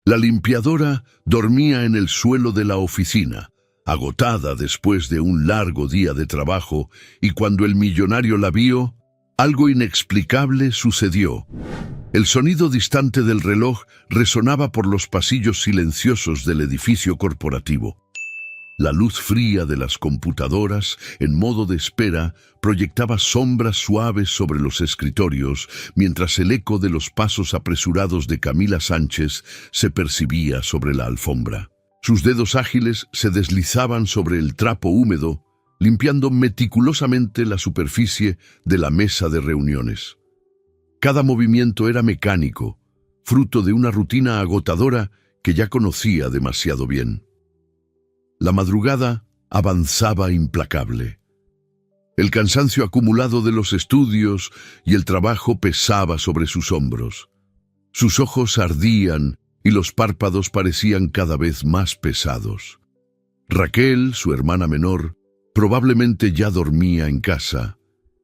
La limpiadora dormía en el suelo de la oficina, agotada después de un largo día de trabajo, y cuando el millonario la vio, algo inexplicable sucedió. El sonido distante del reloj resonaba por los pasillos silenciosos del edificio corporativo. La luz fría de las computadoras, en modo de espera, proyectaba sombras suaves sobre los escritorios, mientras el eco de los pasos apresurados de Camila Sánchez se percibía sobre la alfombra. Sus dedos ágiles se deslizaban sobre el trapo húmedo, limpiando meticulosamente la superficie de la mesa de reuniones. Cada movimiento era mecánico, fruto de una rutina agotadora que ya conocía demasiado bien. La madrugada avanzaba implacable. El cansancio acumulado de los estudios y el trabajo pesaba sobre sus hombros. Sus ojos ardían y los párpados parecían cada vez más pesados. Raquel, su hermana menor, probablemente ya dormía en casa,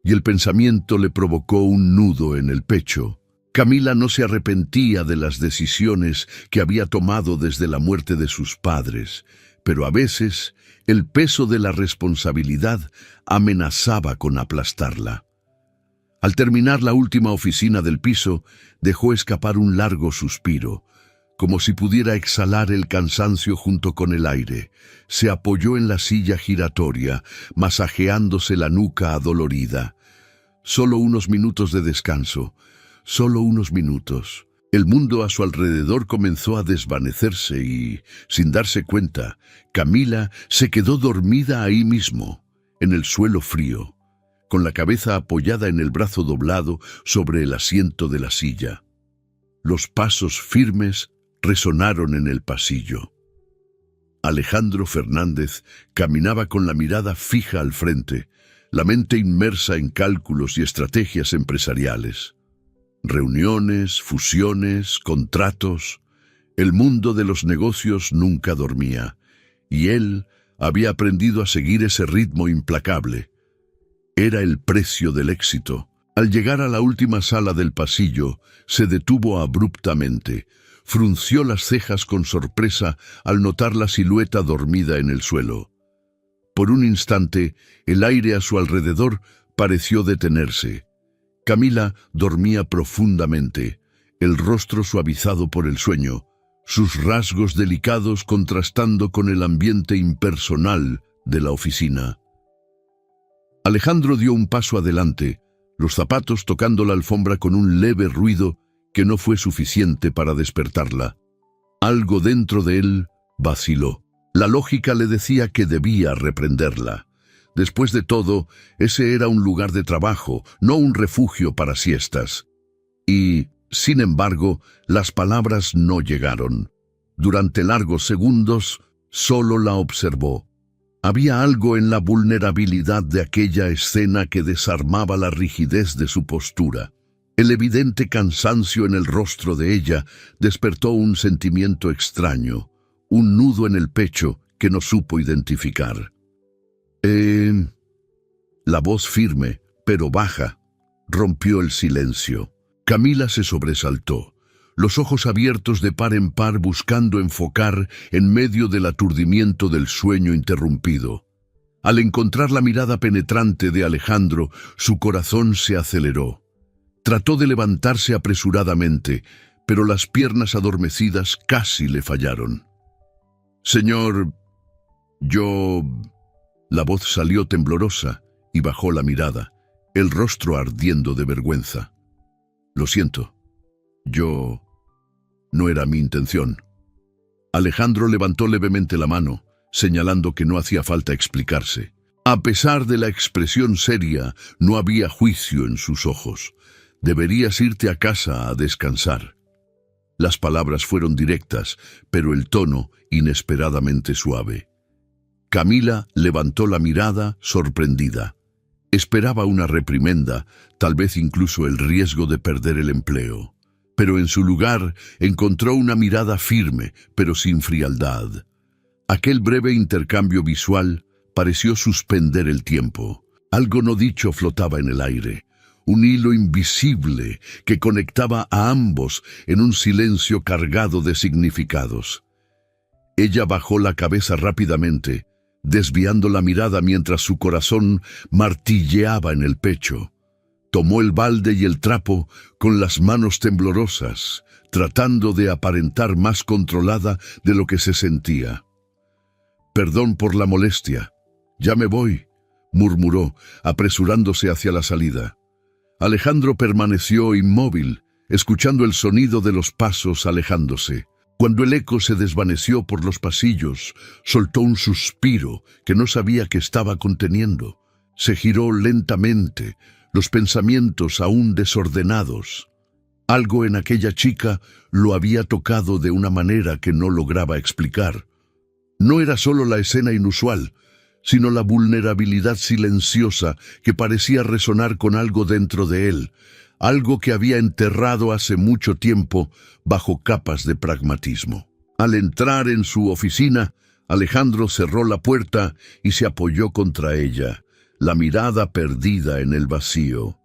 y el pensamiento le provocó un nudo en el pecho. Camila no se arrepentía de las decisiones que había tomado desde la muerte de sus padres, pero a veces el peso de la responsabilidad amenazaba con aplastarla. Al terminar la última oficina del piso, dejó escapar un largo suspiro, como si pudiera exhalar el cansancio junto con el aire. Se apoyó en la silla giratoria, masajeándose la nuca adolorida. Solo unos minutos de descanso, solo unos minutos. El mundo a su alrededor comenzó a desvanecerse y, sin darse cuenta, Camila se quedó dormida ahí mismo, en el suelo frío, con la cabeza apoyada en el brazo doblado sobre el asiento de la silla. Los pasos firmes resonaron en el pasillo. Alejandro Fernández caminaba con la mirada fija al frente, la mente inmersa en cálculos y estrategias empresariales. Reuniones, fusiones, contratos. El mundo de los negocios nunca dormía, y él había aprendido a seguir ese ritmo implacable. Era el precio del éxito. Al llegar a la última sala del pasillo, se detuvo abruptamente. Frunció las cejas con sorpresa al notar la silueta dormida en el suelo. Por un instante, el aire a su alrededor pareció detenerse. Camila dormía profundamente, el rostro suavizado por el sueño, sus rasgos delicados contrastando con el ambiente impersonal de la oficina. Alejandro dio un paso adelante, los zapatos tocando la alfombra con un leve ruido que no fue suficiente para despertarla. Algo dentro de él vaciló. La lógica le decía que debía reprenderla. Después de todo, ese era un lugar de trabajo, no un refugio para siestas. Y, sin embargo, las palabras no llegaron. Durante largos segundos, solo la observó. Había algo en la vulnerabilidad de aquella escena que desarmaba la rigidez de su postura. El evidente cansancio en el rostro de ella despertó un sentimiento extraño, un nudo en el pecho que no supo identificar. La voz firme, pero baja, rompió el silencio. Camila se sobresaltó, los ojos abiertos de par en par buscando enfocar en medio del aturdimiento del sueño interrumpido. Al encontrar la mirada penetrante de Alejandro, su corazón se aceleró. Trató de levantarse apresuradamente, pero las piernas adormecidas casi le fallaron. «Señor, yo...» La voz salió temblorosa y bajó la mirada, el rostro ardiendo de vergüenza. «Lo siento. No era mi intención». Alejandro levantó levemente la mano, señalando que no hacía falta explicarse. A pesar de la expresión seria, no había juicio en sus ojos. «Deberías irte a casa a descansar». Las palabras fueron directas, pero el tono inesperadamente suave. Camila levantó la mirada, sorprendida. Esperaba una reprimenda, tal vez incluso el riesgo de perder el empleo. Pero en su lugar encontró una mirada firme, pero sin frialdad. Aquel breve intercambio visual pareció suspender el tiempo. Algo no dicho flotaba en el aire. un hilo invisible que conectaba a ambos en un silencio cargado de significados. Ella bajó la cabeza rápidamente, desviando la mirada mientras su corazón martilleaba en el pecho. Tomó el balde y el trapo con las manos temblorosas, tratando de aparentar más controlada de lo que se sentía. «Perdón por la molestia. Ya me voy», murmuró, apresurándose hacia la salida. Alejandro permaneció inmóvil, escuchando el sonido de los pasos alejándose. Cuando el eco se desvaneció por los pasillos, soltó un suspiro que no sabía que estaba conteniendo. Se giró lentamente, los pensamientos aún desordenados. Algo en aquella chica lo había tocado de una manera que no lograba explicar. No era solo la escena inusual, sino la vulnerabilidad silenciosa que parecía resonar con algo dentro de él, algo que había enterrado hace mucho tiempo bajo capas de pragmatismo. Al entrar en su oficina, Alejandro cerró la puerta y se apoyó contra ella, la mirada perdida en el vacío.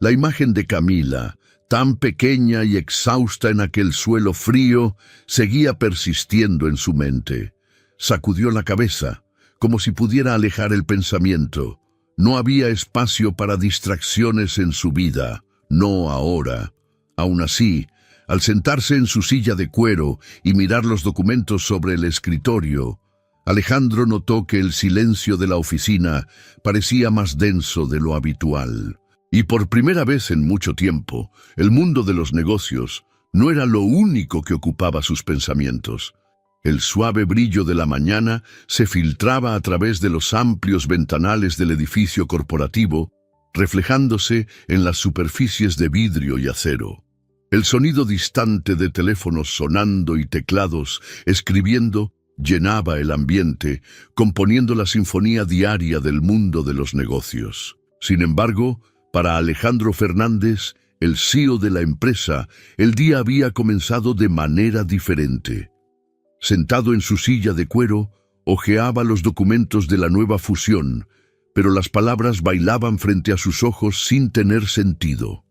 La imagen de Camila, tan pequeña y exhausta en aquel suelo frío, seguía persistiendo en su mente. Sacudió la cabeza, como si pudiera alejar el pensamiento. No había espacio para distracciones en su vida, no ahora. Aún así, al sentarse en su silla de cuero y mirar los documentos sobre el escritorio, Alejandro notó que el silencio de la oficina parecía más denso de lo habitual. Y por primera vez en mucho tiempo, el mundo de los negocios no era lo único que ocupaba sus pensamientos. El suave brillo de la mañana se filtraba a través de los amplios ventanales del edificio corporativo, reflejándose en las superficies de vidrio y acero. El sonido distante de teléfonos sonando y teclados escribiendo llenaba el ambiente, componiendo la sinfonía diaria del mundo de los negocios. Sin embargo, para Alejandro Fernández, el CEO de la empresa, el día había comenzado de manera diferente. Sentado en su silla de cuero, hojeaba los documentos de la nueva fusión, pero las palabras bailaban frente a sus ojos sin tener sentido.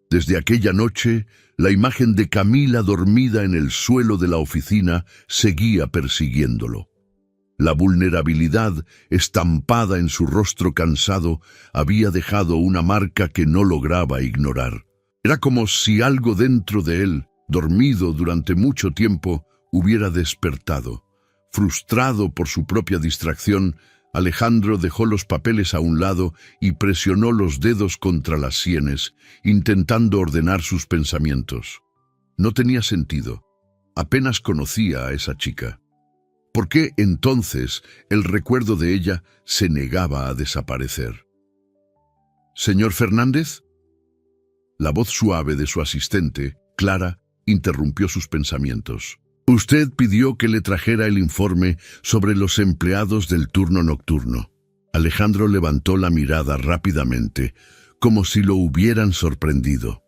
Desde aquella noche, la imagen de Camila dormida en el suelo de la oficina seguía persiguiéndolo. La vulnerabilidad, estampada en su rostro cansado, había dejado una marca que no lograba ignorar. Era como si algo dentro de él, dormido durante mucho tiempo, hubiera despertado. Frustrado por su propia distracción, Alejandro dejó los papeles a un lado y presionó los dedos contra las sienes, intentando ordenar sus pensamientos. No tenía sentido. Apenas conocía a esa chica. ¿Por qué entonces el recuerdo de ella se negaba a desaparecer? «¿Señor Fernández?» La voz suave de su asistente, Clara, interrumpió sus pensamientos. «Usted pidió que le trajera el informe sobre los empleados del turno nocturno». Alejandro levantó la mirada rápidamente, como si lo hubieran sorprendido.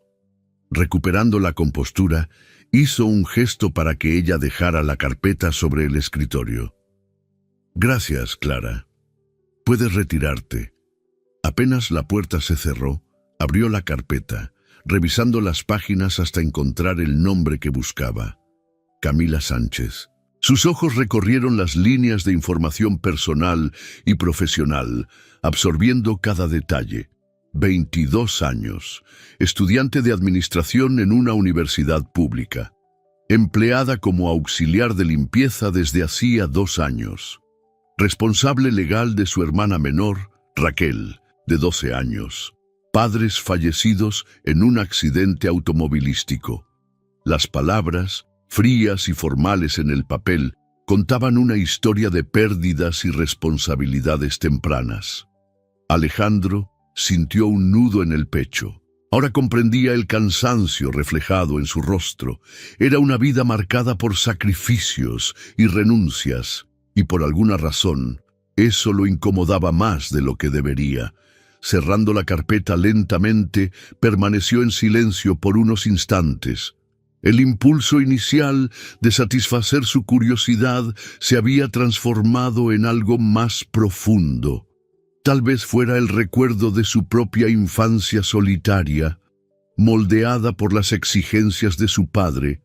Recuperando la compostura, hizo un gesto para que ella dejara la carpeta sobre el escritorio. «Gracias, Clara. Puedes retirarte». Apenas la puerta se cerró, abrió la carpeta, revisando las páginas hasta encontrar el nombre que buscaba. Camila Sánchez. Sus ojos recorrieron las líneas de información personal y profesional, absorbiendo cada detalle. 22 años, estudiante de administración en una universidad pública. Empleada como auxiliar de limpieza desde hacía 2 años. Responsable legal de su hermana menor, Raquel, de 12 años. Padres fallecidos en un accidente automovilístico. Las palabras, frías y formales en el papel, contaban una historia de pérdidas y responsabilidades tempranas. Alejandro sintió un nudo en el pecho. Ahora comprendía el cansancio reflejado en su rostro. Era una vida marcada por sacrificios y renuncias, y por alguna razón, eso lo incomodaba más de lo que debería. Cerrando la carpeta lentamente, permaneció en silencio por unos instantes. El impulso inicial de satisfacer su curiosidad se había transformado en algo más profundo. Tal vez fuera el recuerdo de su propia infancia solitaria, moldeada por las exigencias de su padre,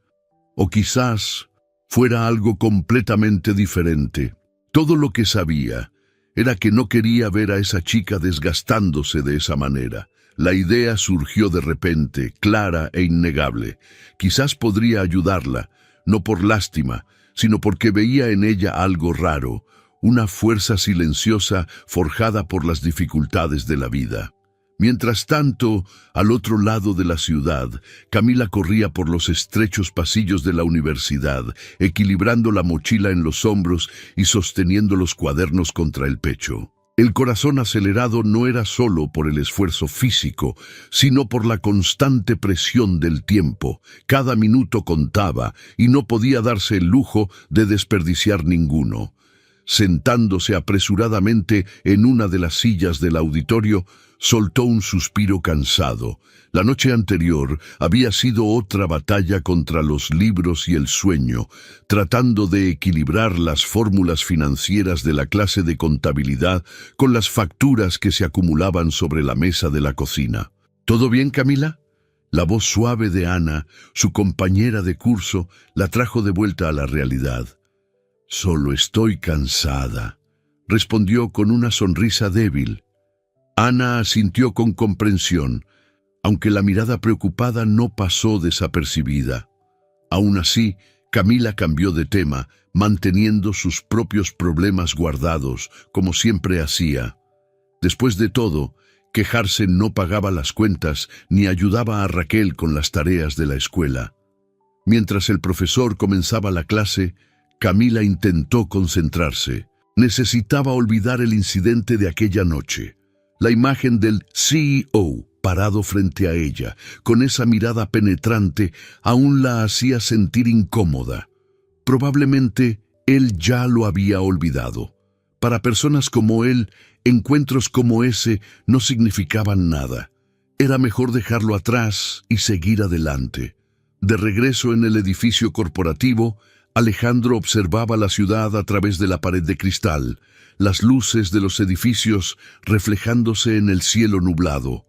o quizás fuera algo completamente diferente. Todo lo que sabía era que no quería ver a esa chica desgastándose de esa manera. La idea surgió de repente, clara e innegable. Quizás podría ayudarla, no por lástima, sino porque veía en ella algo raro, una fuerza silenciosa forjada por las dificultades de la vida. Mientras tanto, al otro lado de la ciudad, Camila corría por los estrechos pasillos de la universidad, equilibrando la mochila en los hombros y sosteniendo los cuadernos contra el pecho. El corazón acelerado no era solo por el esfuerzo físico, sino por la constante presión del tiempo. Cada minuto contaba y no podía darse el lujo de desperdiciar ninguno. Sentándose apresuradamente en una de las sillas del auditorio, soltó un suspiro cansado. La noche anterior había sido otra batalla contra los libros y el sueño, tratando de equilibrar las fórmulas financieras de la clase de contabilidad con las facturas que se acumulaban sobre la mesa de la cocina. ¿Todo bien, Camila? La voz suave de Ana, su compañera de curso, la trajo de vuelta a la realidad. «Solo estoy cansada», respondió con una sonrisa débil. Ana asintió con comprensión, aunque la mirada preocupada no pasó desapercibida. Aún así, Camila cambió de tema, manteniendo sus propios problemas guardados, como siempre hacía. Después de todo, quejarse no pagaba las cuentas ni ayudaba a Raquel con las tareas de la escuela. Mientras el profesor comenzaba la clase, Camila intentó concentrarse. Necesitaba olvidar el incidente de aquella noche. La imagen del CEO parado frente a ella, con esa mirada penetrante, aún la hacía sentir incómoda. Probablemente él ya lo había olvidado. Para personas como él, encuentros como ese no significaban nada. Era mejor dejarlo atrás y seguir adelante. De regreso en el edificio corporativo, Alejandro observaba la ciudad a través de la pared de cristal, las luces de los edificios reflejándose en el cielo nublado.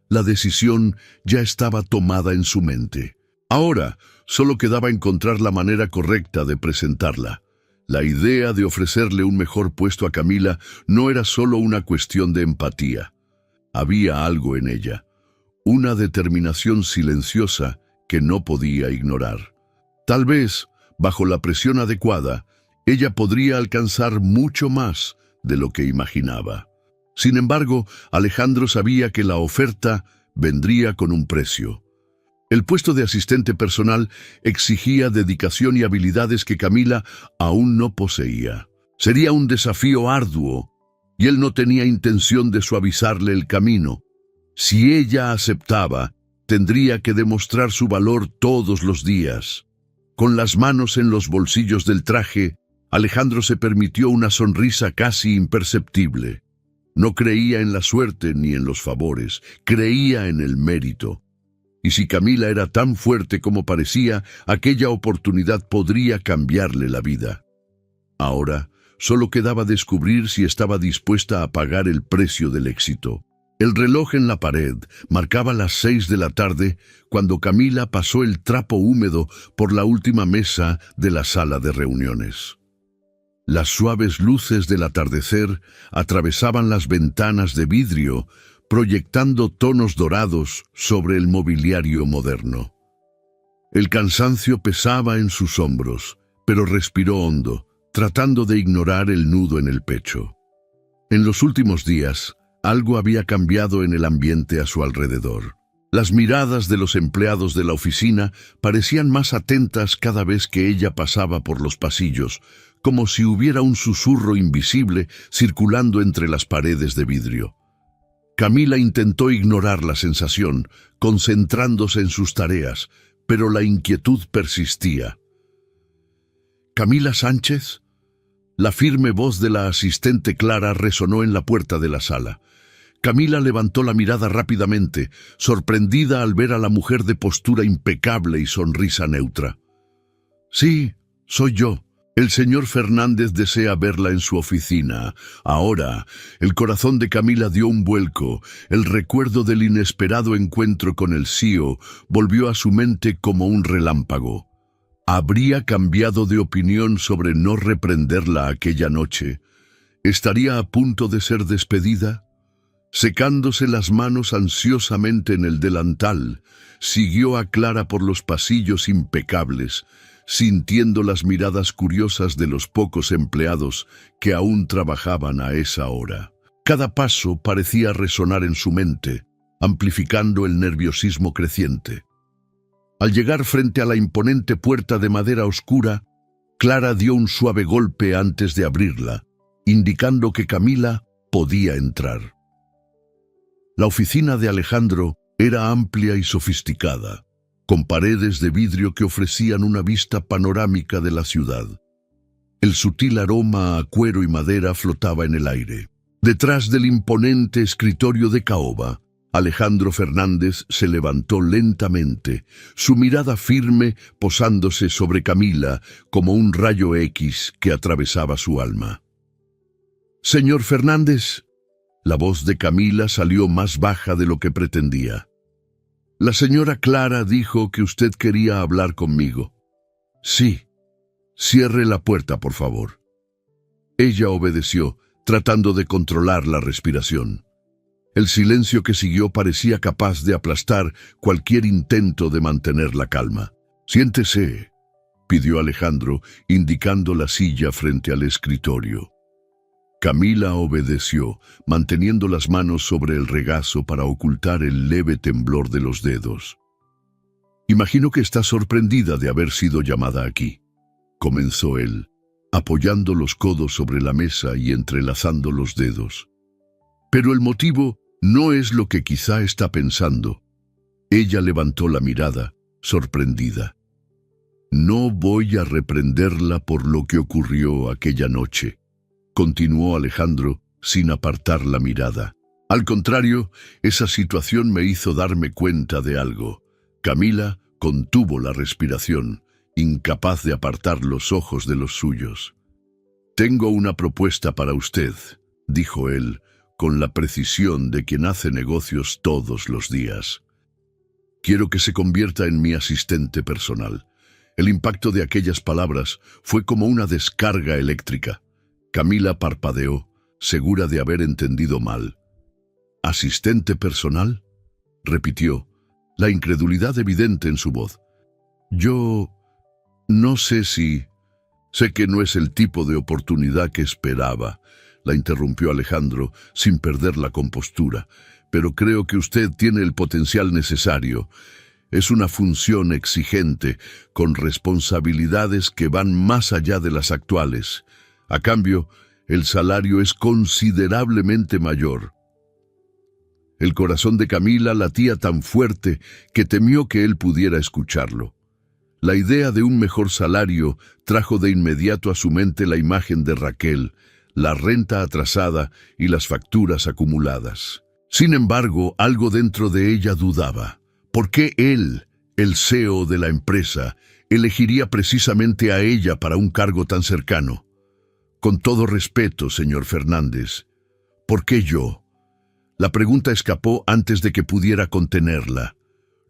La decisión ya estaba tomada en su mente. Ahora solo quedaba encontrar la manera correcta de presentarla. La idea de ofrecerle un mejor puesto a Camila no era solo una cuestión de empatía. Había algo en ella, una determinación silenciosa que no podía ignorar. Tal vez, bajo la presión adecuada, ella podría alcanzar mucho más de lo que imaginaba. Sin embargo, Alejandro sabía que la oferta vendría con un precio. El puesto de asistente personal exigía dedicación y habilidades que Camila aún no poseía. Sería un desafío arduo, y él no tenía intención de suavizarle el camino. Si ella aceptaba, tendría que demostrar su valor todos los días. Con las manos en los bolsillos del traje, Alejandro se permitió una sonrisa casi imperceptible. No creía en la suerte ni en los favores, creía en el mérito. Y si Camila era tan fuerte como parecía, aquella oportunidad podría cambiarle la vida. Ahora, solo quedaba descubrir si estaba dispuesta a pagar el precio del éxito. El reloj en la pared marcaba las 6 de la tarde cuando Camila pasó el trapo húmedo por la última mesa de la sala de reuniones. Las suaves luces del atardecer atravesaban las ventanas de vidrio, proyectando tonos dorados sobre el mobiliario moderno. El cansancio pesaba en sus hombros, pero respiró hondo, tratando de ignorar el nudo en el pecho. En los últimos días, algo había cambiado en el ambiente a su alrededor. Las miradas de los empleados de la oficina parecían más atentas cada vez que ella pasaba por los pasillos, como si hubiera un susurro invisible circulando entre las paredes de vidrio. Camila intentó ignorar la sensación, concentrándose en sus tareas, pero la inquietud persistía. ¿Camila Sánchez? La firme voz de la asistente Clara resonó en la puerta de la sala. Camila levantó la mirada rápidamente, sorprendida al ver a la mujer de postura impecable y sonrisa neutra. «Sí, soy yo», El señor Fernández desea verla en su oficina. Ahora, el corazón de Camila dio un vuelco. El recuerdo del inesperado encuentro con el CEO volvió a su mente como un relámpago. ¿Habría cambiado de opinión sobre no reprenderla aquella noche? ¿Estaría a punto de ser despedida? Secándose las manos ansiosamente en el delantal, siguió a Clara por los pasillos impecables, sintiendo las miradas curiosas de los pocos empleados que aún trabajaban a esa hora. Cada paso parecía resonar en su mente, amplificando el nerviosismo creciente. Al llegar frente a la imponente puerta de madera oscura, Clara dio un suave golpe antes de abrirla, indicando que Camila podía entrar. La oficina de Alejandro era amplia y sofisticada, con paredes de vidrio que ofrecían una vista panorámica de la ciudad. El sutil aroma a cuero y madera flotaba en el aire. Detrás del imponente escritorio de caoba, Alejandro Fernández se levantó lentamente, su mirada firme posándose sobre Camila como un rayo X que atravesaba su alma. «Señor Fernández», la voz de Camila salió más baja de lo que pretendía. «La señora Clara dijo que usted quería hablar conmigo». «Sí. Cierre la puerta, por favor». Ella obedeció, tratando de controlar la respiración. El silencio que siguió parecía capaz de aplastar cualquier intento de mantener la calma. «Siéntese», pidió Alejandro, indicando la silla frente al escritorio. Camila obedeció, manteniendo las manos sobre el regazo para ocultar el leve temblor de los dedos. «Imagino que está sorprendida de haber sido llamada aquí», comenzó él, apoyando los codos sobre la mesa y entrelazando los dedos. «Pero el motivo no es lo que quizá está pensando». Ella levantó la mirada, sorprendida. «No voy a reprenderla por lo que ocurrió aquella noche», continuó Alejandro sin apartar la mirada. «Al contrario, esa situación me hizo darme cuenta de algo». Camila contuvo la respiración, incapaz de apartar los ojos de los suyos. «Tengo una propuesta para usted», dijo él, con la precisión de quien hace negocios todos los días. «Quiero que se convierta en mi asistente personal». El impacto de aquellas palabras fue como una descarga eléctrica. Camila parpadeó, segura de haber entendido mal. «¿Asistente personal?», repitió, la incredulidad evidente en su voz. «Yo no sé si... Sé que no es el tipo de oportunidad que esperaba», la interrumpió Alejandro sin perder la compostura, «pero creo que usted tiene el potencial necesario. Es una función exigente, con responsabilidades que van más allá de las actuales. A cambio, el salario es considerablemente mayor». El corazón de Camila latía tan fuerte que temió que él pudiera escucharlo. La idea de un mejor salario trajo de inmediato a su mente la imagen de Raquel, la renta atrasada y las facturas acumuladas. Sin embargo, algo dentro de ella dudaba. ¿Por qué él, el CEO de la empresa, elegiría precisamente a ella para un cargo tan cercano? «Con todo respeto, señor Fernández, ¿por qué yo?». La pregunta escapó antes de que pudiera contenerla.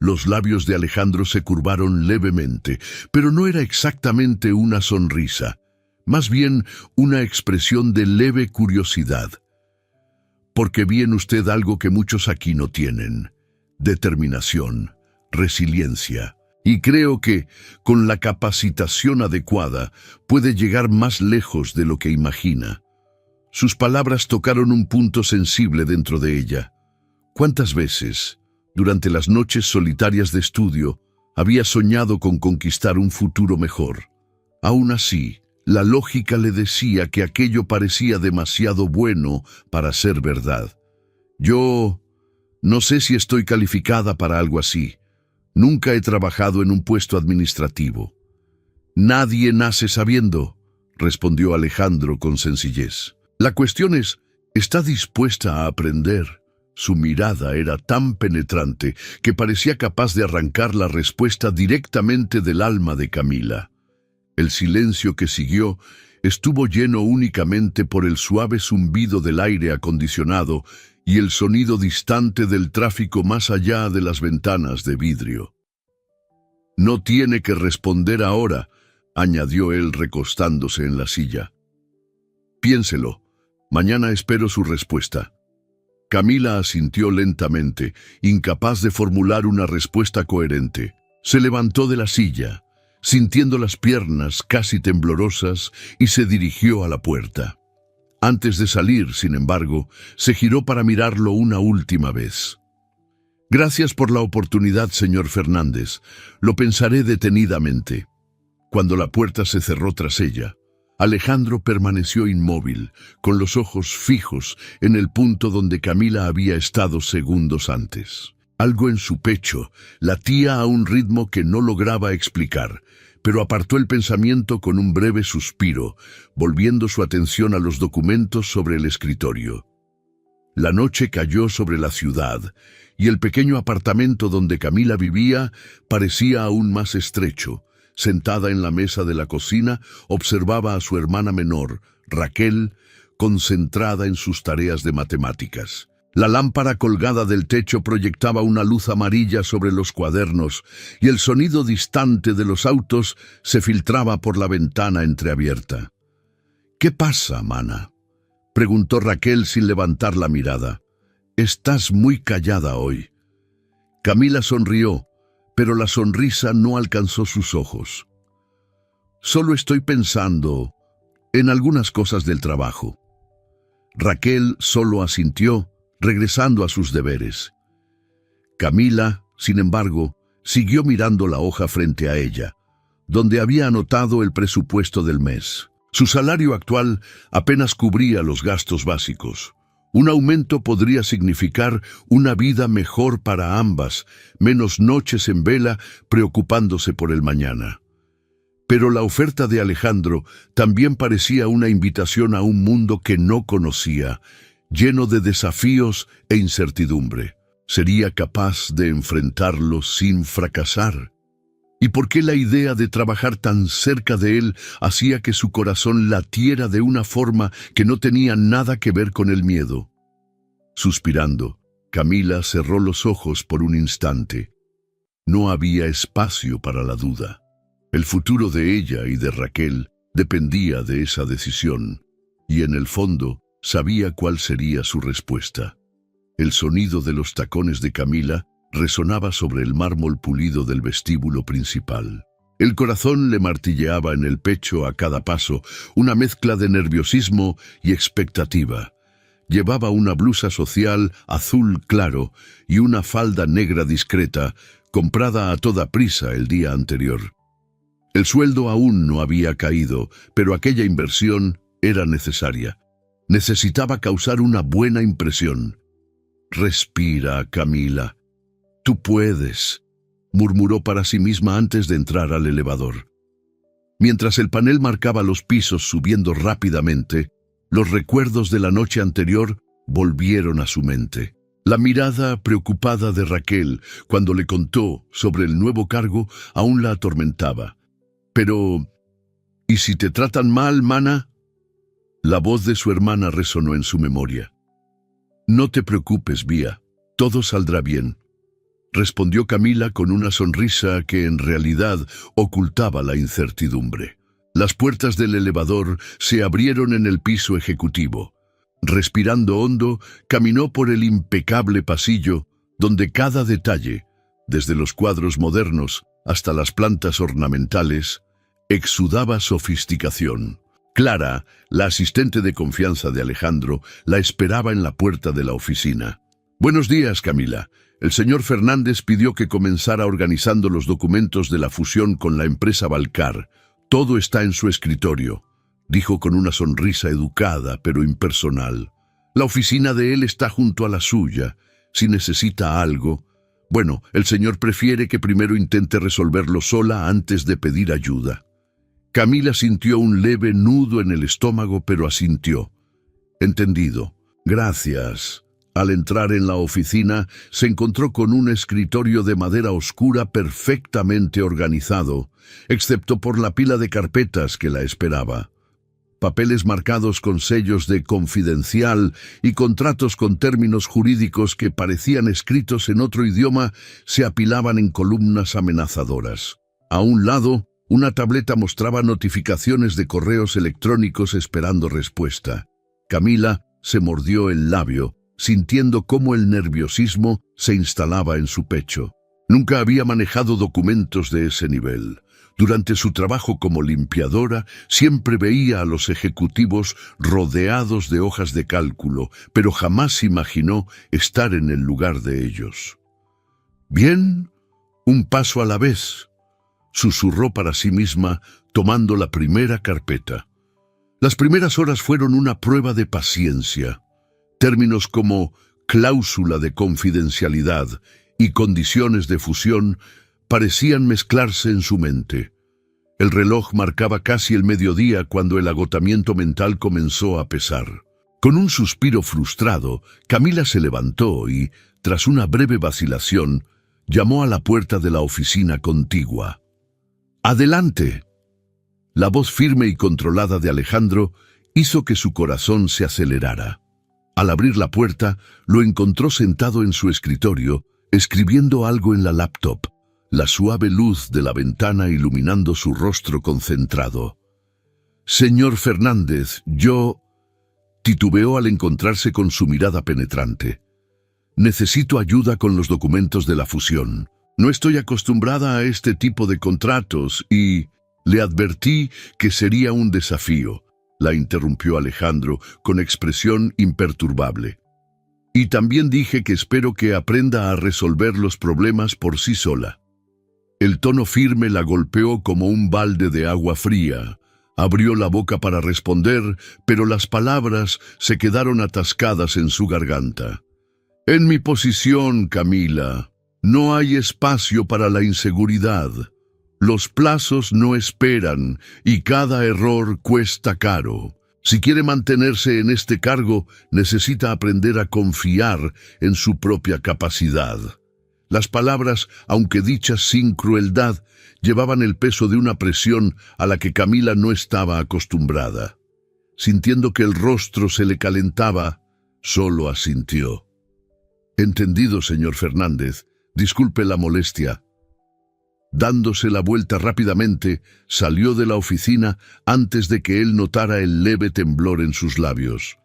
Los labios de Alejandro se curvaron levemente, pero no era exactamente una sonrisa, más bien una expresión de leve curiosidad. «Porque vi en usted algo que muchos aquí no tienen: determinación, resiliencia. Y creo que, con la capacitación adecuada, puede llegar más lejos de lo que imagina». Sus palabras tocaron un punto sensible dentro de ella. ¿Cuántas veces, durante las noches solitarias de estudio, había soñado con conquistar un futuro mejor? Aún así, la lógica le decía que aquello parecía demasiado bueno para ser verdad. «Yo no sé si estoy calificada para algo así. Nunca he trabajado en un puesto administrativo». «Nadie nace sabiendo», respondió Alejandro con sencillez. «La cuestión es, ¿está dispuesta a aprender?». Su mirada era tan penetrante que parecía capaz de arrancar la respuesta directamente del alma de Camila. El silencio que siguió estuvo lleno únicamente por el suave zumbido del aire acondicionado y el sonido distante del tráfico más allá de las ventanas de vidrio. «No tiene que responder ahora», añadió él recostándose en la silla. «Piénselo. Mañana espero su respuesta». Camila asintió lentamente, incapaz de formular una respuesta coherente. Se levantó de la silla, sintiendo las piernas casi temblorosas, y se dirigió a la puerta. Antes de salir, sin embargo, se giró para mirarlo una última vez. «Gracias por la oportunidad, señor Fernández. Lo pensaré detenidamente». Cuando la puerta se cerró tras ella, Alejandro permaneció inmóvil, con los ojos fijos en el punto donde Camila había estado segundos antes. Algo en su pecho latía a un ritmo que no lograba explicar, pero apartó el pensamiento con un breve suspiro, volviendo su atención a los documentos sobre el escritorio. La noche cayó sobre la ciudad, y el pequeño apartamento donde Camila vivía parecía aún más estrecho. Sentada en la mesa de la cocina, observaba a su hermana menor, Raquel, concentrada en sus tareas de matemáticas. La lámpara colgada del techo proyectaba una luz amarilla sobre los cuadernos, y el sonido distante de los autos se filtraba por la ventana entreabierta. «¿Qué pasa, mana?», preguntó Raquel sin levantar la mirada. «Estás muy callada hoy». Camila sonrió, pero la sonrisa no alcanzó sus ojos. «Solo estoy pensando en algunas cosas del trabajo». Raquel solo asintió, regresando a sus deberes. Camila, sin embargo, siguió mirando la hoja frente a ella, donde había anotado el presupuesto del mes. Su salario actual apenas cubría los gastos básicos. Un aumento podría significar una vida mejor para ambas, menos noches en vela preocupándose por el mañana. Pero la oferta de Alejandro también parecía una invitación a un mundo que no conocía, lleno de desafíos e incertidumbre. ¿Sería capaz de enfrentarlo sin fracasar? ¿Y por qué la idea de trabajar tan cerca de él hacía que su corazón latiera de una forma que no tenía nada que ver con el miedo? Suspirando, Camila cerró los ojos por un instante. No había espacio para la duda. El futuro de ella y de Raquel dependía de esa decisión, y en el fondo sabía cuál sería su respuesta. El sonido de los tacones de Camila resonaba sobre el mármol pulido del vestíbulo principal. El corazón le martilleaba en el pecho a cada paso, una mezcla de nerviosismo y expectativa. Llevaba una blusa social azul claro y una falda negra discreta, comprada a toda prisa el día anterior. El sueldo aún no había caído, pero aquella inversión era necesaria. Necesitaba causar una buena impresión. «Respira, Camila. Tú puedes», murmuró para sí misma antes de entrar al elevador. Mientras el panel marcaba los pisos subiendo rápidamente, los recuerdos de la noche anterior volvieron a su mente. La mirada preocupada de Raquel cuando le contó sobre el nuevo cargo aún la atormentaba. «Pero, ¿y si te tratan mal, mana?». La voz de su hermana resonó en su memoria. «No te preocupes, Vía, todo saldrá bien», respondió Camila con una sonrisa que en realidad ocultaba la incertidumbre. Las puertas del elevador se abrieron en el piso ejecutivo. Respirando hondo, caminó por el impecable pasillo, donde cada detalle, desde los cuadros modernos hasta las plantas ornamentales, exudaba sofisticación. Clara, la asistente de confianza de Alejandro, la esperaba en la puerta de la oficina. «Buenos días, Camila. El señor Fernández pidió que comenzara organizando los documentos de la fusión con la empresa Balcar. Todo está en su escritorio», dijo con una sonrisa educada pero impersonal. «La oficina de él está junto a la suya. Si necesita algo... Bueno, el señor prefiere que primero intente resolverlo sola antes de pedir ayuda». Camila sintió un leve nudo en el estómago, pero asintió. «Entendido. Gracias», Al entrar en la oficina, se encontró con un escritorio de madera oscura perfectamente organizado, excepto por la pila de carpetas que la esperaba. Papeles marcados con sellos de confidencial y contratos con términos jurídicos que parecían escritos en otro idioma se apilaban en columnas amenazadoras. A un lado, una tableta mostraba notificaciones de correos electrónicos esperando respuesta. Camila se mordió el labio, sintiendo cómo el nerviosismo se instalaba en su pecho. Nunca había manejado documentos de ese nivel. Durante su trabajo como limpiadora, siempre veía a los ejecutivos rodeados de hojas de cálculo, pero jamás imaginó estar en el lugar de ellos. «Bien, un paso a la vez», susurró para sí misma, tomando la primera carpeta. Las primeras horas fueron una prueba de paciencia. Términos como cláusula de confidencialidad y condiciones de fusión parecían mezclarse en su mente. El reloj marcaba casi el mediodía cuando el agotamiento mental comenzó a pesar. Con un suspiro frustrado, Camila se levantó y, tras una breve vacilación, llamó a la puerta de la oficina contigua. «¡Adelante!». La voz firme y controlada de Alejandro hizo que su corazón se acelerara. Al abrir la puerta, lo encontró sentado en su escritorio, escribiendo algo en la laptop, la suave luz de la ventana iluminando su rostro concentrado. «Señor Fernández, yo…», titubeó al encontrarse con su mirada penetrante. «Necesito ayuda con los documentos de la fusión. No estoy acostumbrada a este tipo de contratos y…». «Le advertí que sería un desafío», la interrumpió Alejandro con expresión imperturbable. «Y también dije que espero que aprenda a resolver los problemas por sí sola». El tono firme la golpeó como un balde de agua fría. Abrió la boca para responder, pero las palabras se quedaron atascadas en su garganta. «En mi posición, Camila, no hay espacio para la inseguridad. Los plazos no esperan y cada error cuesta caro. Si quiere mantenerse en este cargo, necesita aprender a confiar en su propia capacidad». Las palabras, aunque dichas sin crueldad, llevaban el peso de una presión a la que Camila no estaba acostumbrada. Sintiendo que el rostro se le calentaba, solo asintió. «Entendido, señor Fernández. Disculpe la molestia». Dándose la vuelta rápidamente, salió de la oficina antes de que él notara el leve temblor en sus labios.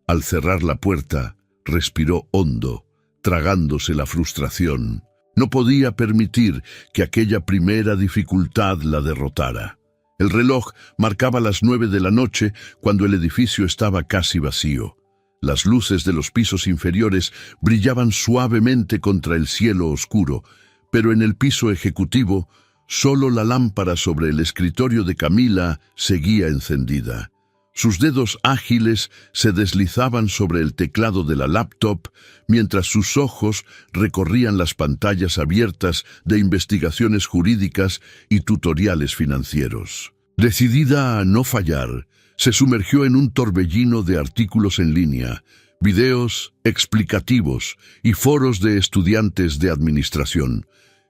Al cerrar la puerta, respiró hondo, tragándose la frustración. No podía permitir que aquella primera dificultad la derrotara. El reloj marcaba las 9 de la noche cuando el edificio estaba casi vacío. Las luces de los pisos inferiores brillaban suavemente contra el cielo oscuro, pero en el piso ejecutivo, solo la lámpara sobre el escritorio de Camila seguía encendida. Sus dedos ágiles se deslizaban sobre el teclado de la laptop, mientras sus ojos recorrían las pantallas abiertas de investigaciones jurídicas y tutoriales financieros. Decidida a no fallar, se sumergió en un torbellino de artículos en línea, videos explicativos y foros de estudiantes de administración.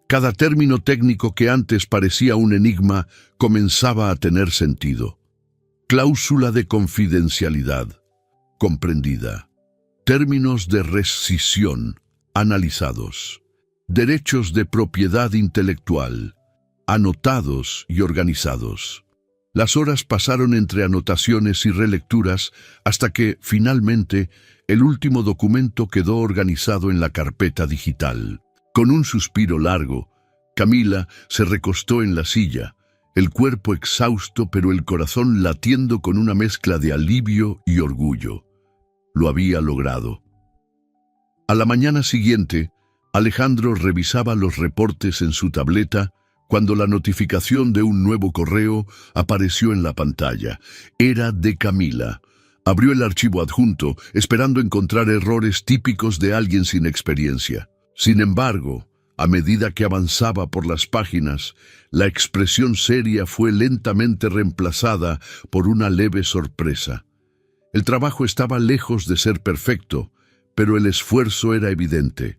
Cada término técnico que antes parecía un enigma comenzaba a tener sentido. Cláusula de confidencialidad, comprendida. Términos de rescisión, analizados. Derechos de propiedad intelectual, anotados y organizados. Las horas pasaron entre anotaciones y relecturas hasta que, finalmente, el último documento quedó organizado en la carpeta digital. Con un suspiro largo, Camila se recostó en la silla, el cuerpo exhausto pero el corazón latiendo con una mezcla de alivio y orgullo. Lo había logrado. A la mañana siguiente, Alejandro revisaba los reportes en su tableta cuando la notificación de un nuevo correo apareció en la pantalla. Era de Camila. Abrió el archivo adjunto, esperando encontrar errores típicos de alguien sin experiencia. Sin embargo, a medida que avanzaba por las páginas, la expresión seria fue lentamente reemplazada por una leve sorpresa. El trabajo estaba lejos de ser perfecto, pero el esfuerzo era evidente.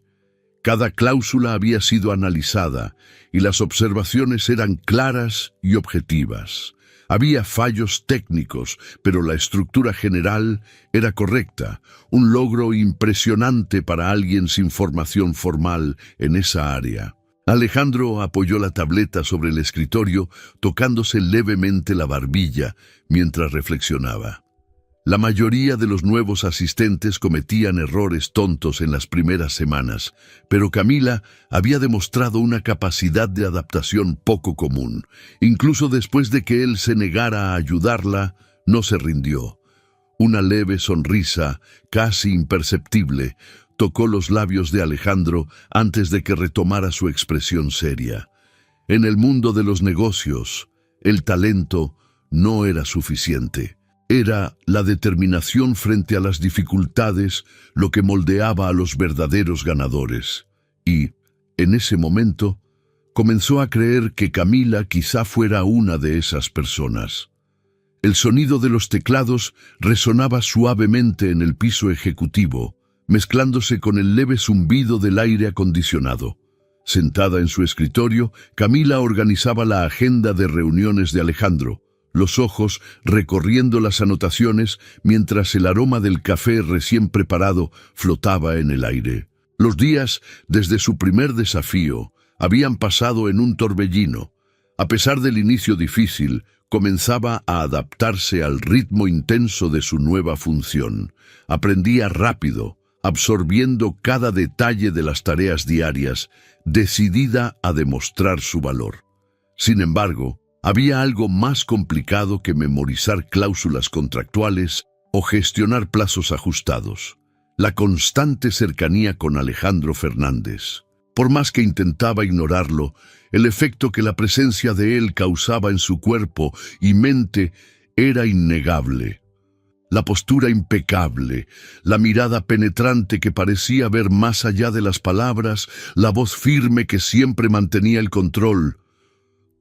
Cada cláusula había sido analizada y las observaciones eran claras y objetivas. Había fallos técnicos, pero la estructura general era correcta, un logro impresionante para alguien sin formación formal en esa área. Alejandro apoyó la tableta sobre el escritorio, tocándose levemente la barbilla mientras reflexionaba. La mayoría de los nuevos asistentes cometían errores tontos en las primeras semanas, pero Camila había demostrado una capacidad de adaptación poco común. Incluso después de que él se negara a ayudarla, no se rindió. Una leve sonrisa, casi imperceptible, tocó los labios de Alejandro antes de que retomara su expresión seria. En el mundo de los negocios, el talento no era suficiente. Era la determinación frente a las dificultades lo que moldeaba a los verdaderos ganadores. Y, en ese momento, comenzó a creer que Camila quizá fuera una de esas personas. El sonido de los teclados resonaba suavemente en el piso ejecutivo, mezclándose con el leve zumbido del aire acondicionado. Sentada en su escritorio, Camila organizaba la agenda de reuniones de Alejandro, los ojos recorriendo las anotaciones mientras el aroma del café recién preparado flotaba en el aire. Los días, desde su primer desafío, habían pasado en un torbellino. A pesar del inicio difícil, comenzaba a adaptarse al ritmo intenso de su nueva función. Aprendía rápido, absorbiendo cada detalle de las tareas diarias, decidida a demostrar su valor. Sin embargo, había algo más complicado que memorizar cláusulas contractuales o gestionar plazos ajustados: la constante cercanía con Alejandro Fernández. Por más que intentaba ignorarlo, el efecto que la presencia de él causaba en su cuerpo y mente era innegable. La postura impecable, la mirada penetrante que parecía ver más allá de las palabras, la voz firme que siempre mantenía el control.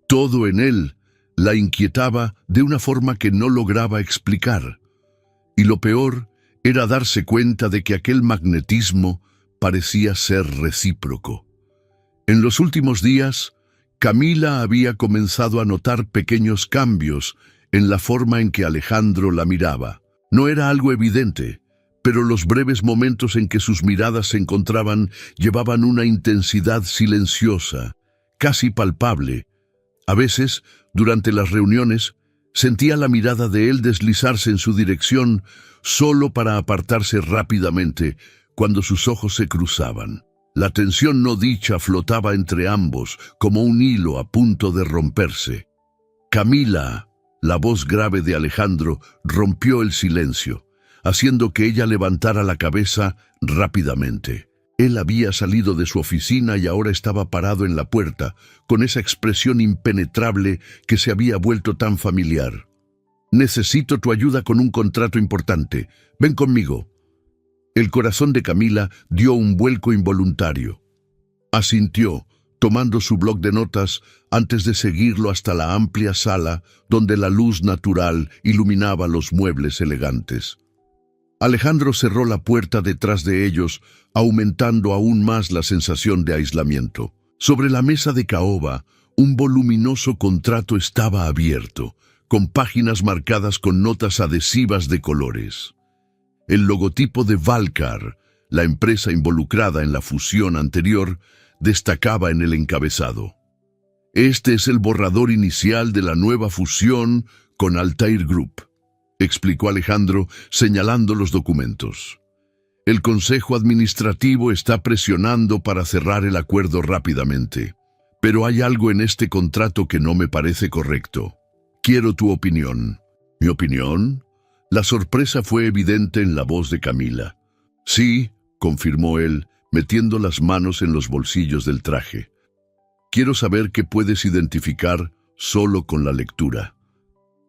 Todo en él la inquietaba de una forma que no lograba explicar. Y lo peor era darse cuenta de que aquel magnetismo parecía ser recíproco. En los últimos días, Camila había comenzado a notar pequeños cambios en la forma en que Alejandro la miraba. No era algo evidente, pero los breves momentos en que sus miradas se encontraban llevaban una intensidad silenciosa, casi palpable. A veces, durante las reuniones, sentía la mirada de él deslizarse en su dirección solo para apartarse rápidamente cuando sus ojos se cruzaban. La tensión no dicha flotaba entre ambos como un hilo a punto de romperse. Camila, la voz grave de Alejandro, rompió el silencio, haciendo que ella levantara la cabeza rápidamente. Él había salido de su oficina y ahora estaba parado en la puerta, con esa expresión impenetrable que se había vuelto tan familiar. «Necesito tu ayuda con un contrato importante. Ven conmigo». El corazón de Camila dio un vuelco involuntario. Asintió, tomando su bloc de notas antes de seguirlo hasta la amplia sala donde la luz natural iluminaba los muebles elegantes. Alejandro cerró la puerta detrás de ellos, aumentando aún más la sensación de aislamiento. Sobre la mesa de caoba, un voluminoso contrato estaba abierto, con páginas marcadas con notas adhesivas de colores. El logotipo de Valcar, la empresa involucrada en la fusión anterior, destacaba en el encabezado. «Este es el borrador inicial de la nueva fusión con Altair Group», explicó Alejandro, señalando los documentos. «El Consejo Administrativo está presionando para cerrar el acuerdo rápidamente. Pero hay algo en este contrato que no me parece correcto. Quiero tu opinión». «¿Mi opinión?». La sorpresa fue evidente en la voz de Camila. «Sí», confirmó él, metiendo las manos en los bolsillos del traje. «Quiero saber qué puedes identificar solo con la lectura».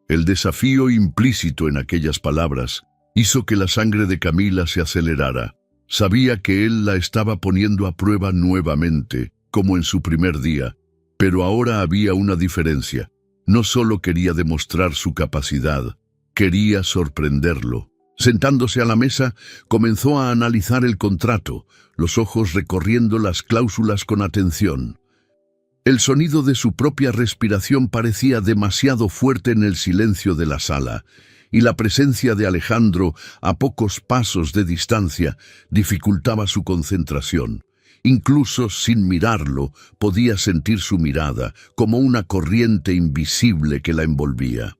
El desafío implícito en aquellas palabras hizo que la sangre de Camila se acelerara. Sabía que él la estaba poniendo a prueba nuevamente, como en su primer día, pero ahora había una diferencia. No solo quería demostrar su capacidad, quería sorprenderlo. Sentándose a la mesa, comenzó a analizar el contrato, los ojos recorriendo las cláusulas con atención. El sonido de su propia respiración parecía demasiado fuerte en el silencio de la sala, y la presencia de Alejandro a pocos pasos de distancia dificultaba su concentración. Incluso sin mirarlo, podía sentir su mirada como una corriente invisible que la envolvía.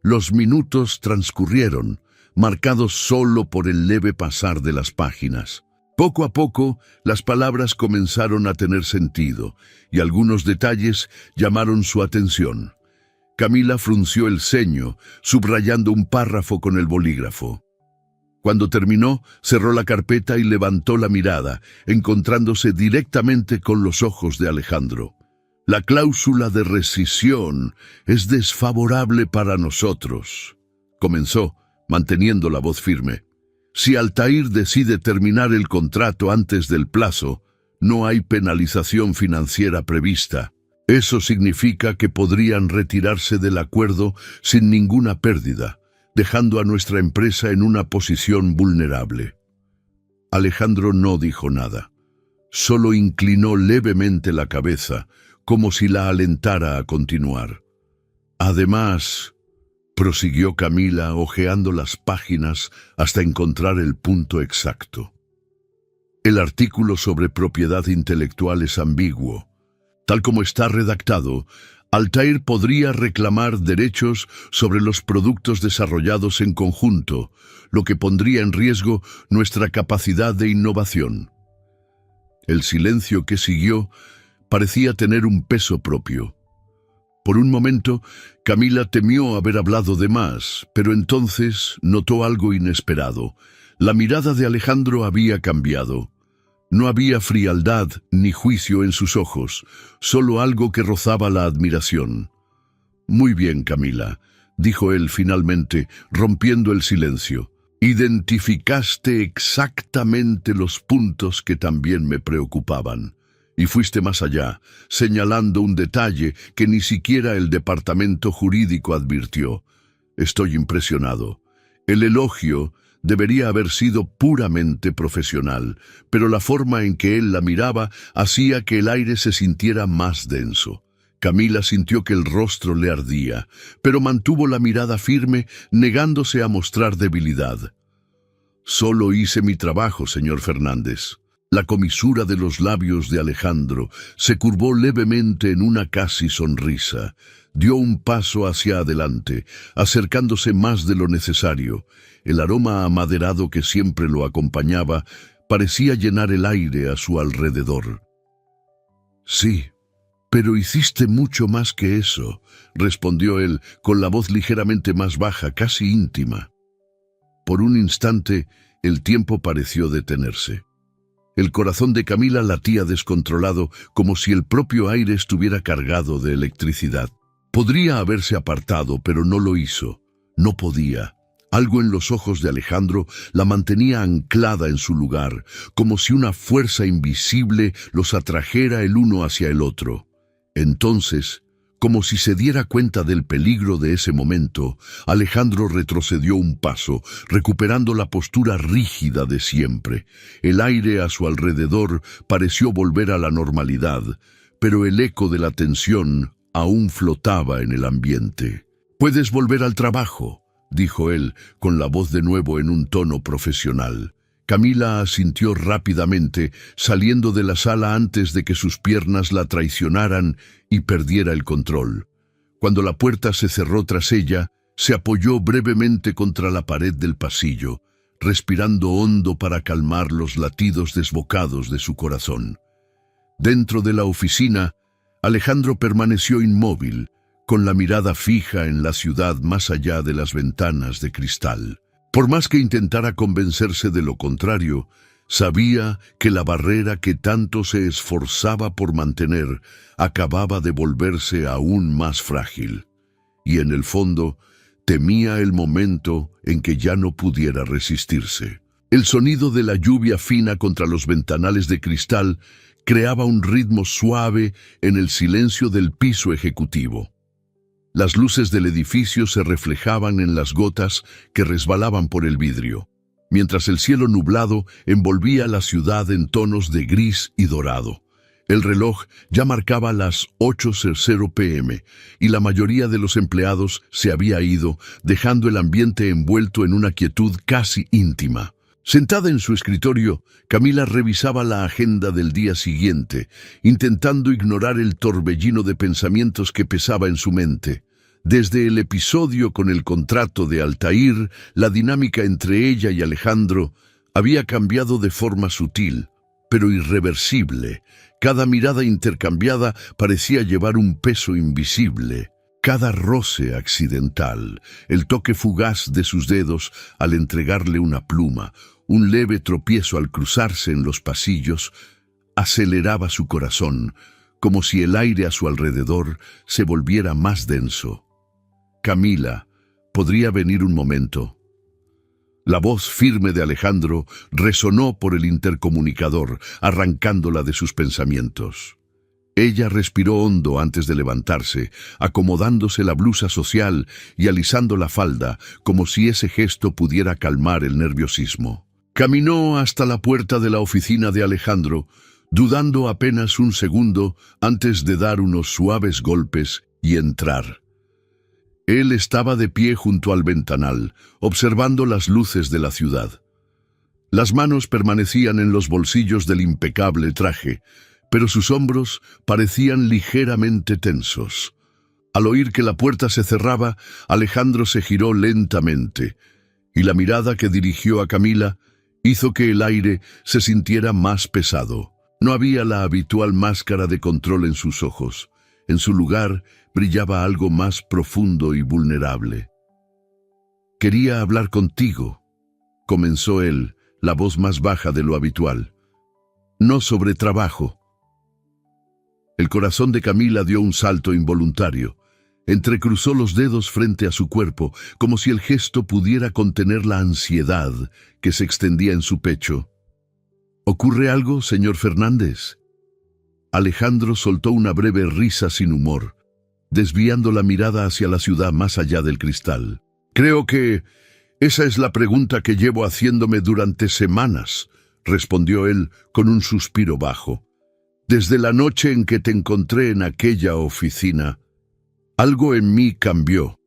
Los minutos transcurrieron, marcados solo por el leve pasar de las páginas. Poco a poco, las palabras comenzaron a tener sentido, y algunos detalles llamaron su atención. Camila frunció el ceño, subrayando un párrafo con el bolígrafo. Cuando terminó, cerró la carpeta y levantó la mirada, encontrándose directamente con los ojos de Alejandro. La cláusula de rescisión es desfavorable para nosotros, comenzó, manteniendo la voz firme. Si Altair decide terminar el contrato antes del plazo, no hay penalización financiera prevista. Eso significa que podrían retirarse del acuerdo sin ninguna pérdida, dejando a nuestra empresa en una posición vulnerable. Alejandro no dijo nada. Solo inclinó levemente la cabeza, como si la alentara a continuar. Además, prosiguió Camila, hojeando las páginas hasta encontrar el punto exacto. El artículo sobre propiedad intelectual es ambiguo. Tal como está redactado, Altair podría reclamar derechos sobre los productos desarrollados en conjunto, lo que pondría en riesgo nuestra capacidad de innovación. El silencio que siguió parecía tener un peso propio. Por un momento, Camila temió haber hablado de más, pero entonces notó algo inesperado. La mirada de Alejandro había cambiado. No había frialdad ni juicio en sus ojos, solo algo que rozaba la admiración. «Muy bien, Camila», dijo él finalmente, rompiendo el silencio. «Identificaste exactamente los puntos que también me preocupaban. Y fuiste más allá, señalando un detalle que ni siquiera el departamento jurídico advirtió. Estoy impresionado. El elogio debería haber sido puramente profesional, pero la forma en que él la miraba hacía que el aire se sintiera más denso. Camila sintió que el rostro le ardía, pero mantuvo la mirada firme, negándose a mostrar debilidad. «Solo hice mi trabajo, señor Fernández». La comisura de los labios de Alejandro se curvó levemente en una casi sonrisa. Dio un paso hacia adelante, acercándose más de lo necesario. El aroma amaderado que siempre lo acompañaba parecía llenar el aire a su alrededor. «Sí, pero hiciste mucho más que eso», respondió él con la voz ligeramente más baja, casi íntima. Por un instante, el tiempo pareció detenerse. El corazón de Camila latía descontrolado, como si el propio aire estuviera cargado de electricidad. Podría haberse apartado, pero no lo hizo. No podía. Algo en los ojos de Alejandro la mantenía anclada en su lugar, como si una fuerza invisible los atrajera el uno hacia el otro. Entonces, como si se diera cuenta del peligro de ese momento, Alejandro retrocedió un paso, recuperando la postura rígida de siempre. El aire a su alrededor pareció volver a la normalidad, pero el eco de la tensión aún flotaba en el ambiente. «Puedes volver al trabajo», dijo él, con la voz de nuevo en un tono profesional. Camila asintió rápidamente, saliendo de la sala antes de que sus piernas la traicionaran y perdiera el control. Cuando la puerta se cerró tras ella, se apoyó brevemente contra la pared del pasillo, respirando hondo para calmar los latidos desbocados de su corazón. Dentro de la oficina, Alejandro permaneció inmóvil, con la mirada fija en la ciudad más allá de las ventanas de cristal. Por más que intentara convencerse de lo contrario, sabía que la barrera que tanto se esforzaba por mantener acababa de volverse aún más frágil. Y en el fondo, temía el momento en que ya no pudiera resistirse. El sonido de la lluvia fina contra los ventanales de cristal creaba un ritmo suave en el silencio del piso ejecutivo. Las luces del edificio se reflejaban en las gotas que resbalaban por el vidrio, mientras el cielo nublado envolvía la ciudad en tonos de gris y dorado. El reloj ya marcaba las 8:00 p.m. y la mayoría de los empleados se había ido, dejando el ambiente envuelto en una quietud casi íntima. Sentada en su escritorio, Camila revisaba la agenda del día siguiente, intentando ignorar el torbellino de pensamientos que pesaba en su mente. Desde el episodio con el contrato de Altair, la dinámica entre ella y Alejandro había cambiado de forma sutil, pero irreversible. Cada mirada intercambiada parecía llevar un peso invisible. Cada roce accidental, el toque fugaz de sus dedos al entregarle una pluma, un leve tropiezo al cruzarse en los pasillos, aceleraba su corazón, como si el aire a su alrededor se volviera más denso. Camila, ¿podría venir un momento? La voz firme de Alejandro resonó por el intercomunicador, arrancándola de sus pensamientos. Ella respiró hondo antes de levantarse, acomodándose la blusa social y alisando la falda, como si ese gesto pudiera calmar el nerviosismo. Caminó hasta la puerta de la oficina de Alejandro, dudando apenas un segundo antes de dar unos suaves golpes y entrar. Él estaba de pie junto al ventanal, observando las luces de la ciudad. Las manos permanecían en los bolsillos del impecable traje, pero sus hombros parecían ligeramente tensos. Al oír que la puerta se cerraba, Alejandro se giró lentamente, y la mirada que dirigió a Camila hizo que el aire se sintiera más pesado. No había la habitual máscara de control en sus ojos. En su lugar brillaba algo más profundo y vulnerable. «Quería hablar contigo», comenzó él, la voz más baja de lo habitual. «No sobre trabajo». El corazón de Camila dio un salto involuntario. Entrecruzó los dedos frente a su cuerpo, como si el gesto pudiera contener la ansiedad que se extendía en su pecho. «¿Ocurre algo, señor Fernández?» Alejandro soltó una breve risa sin humor, desviando la mirada hacia la ciudad más allá del cristal. «Creo que esa es la pregunta que llevo haciéndome durante semanas», respondió él con un suspiro bajo. «Desde la noche en que te encontré en aquella oficina, algo en mí cambió».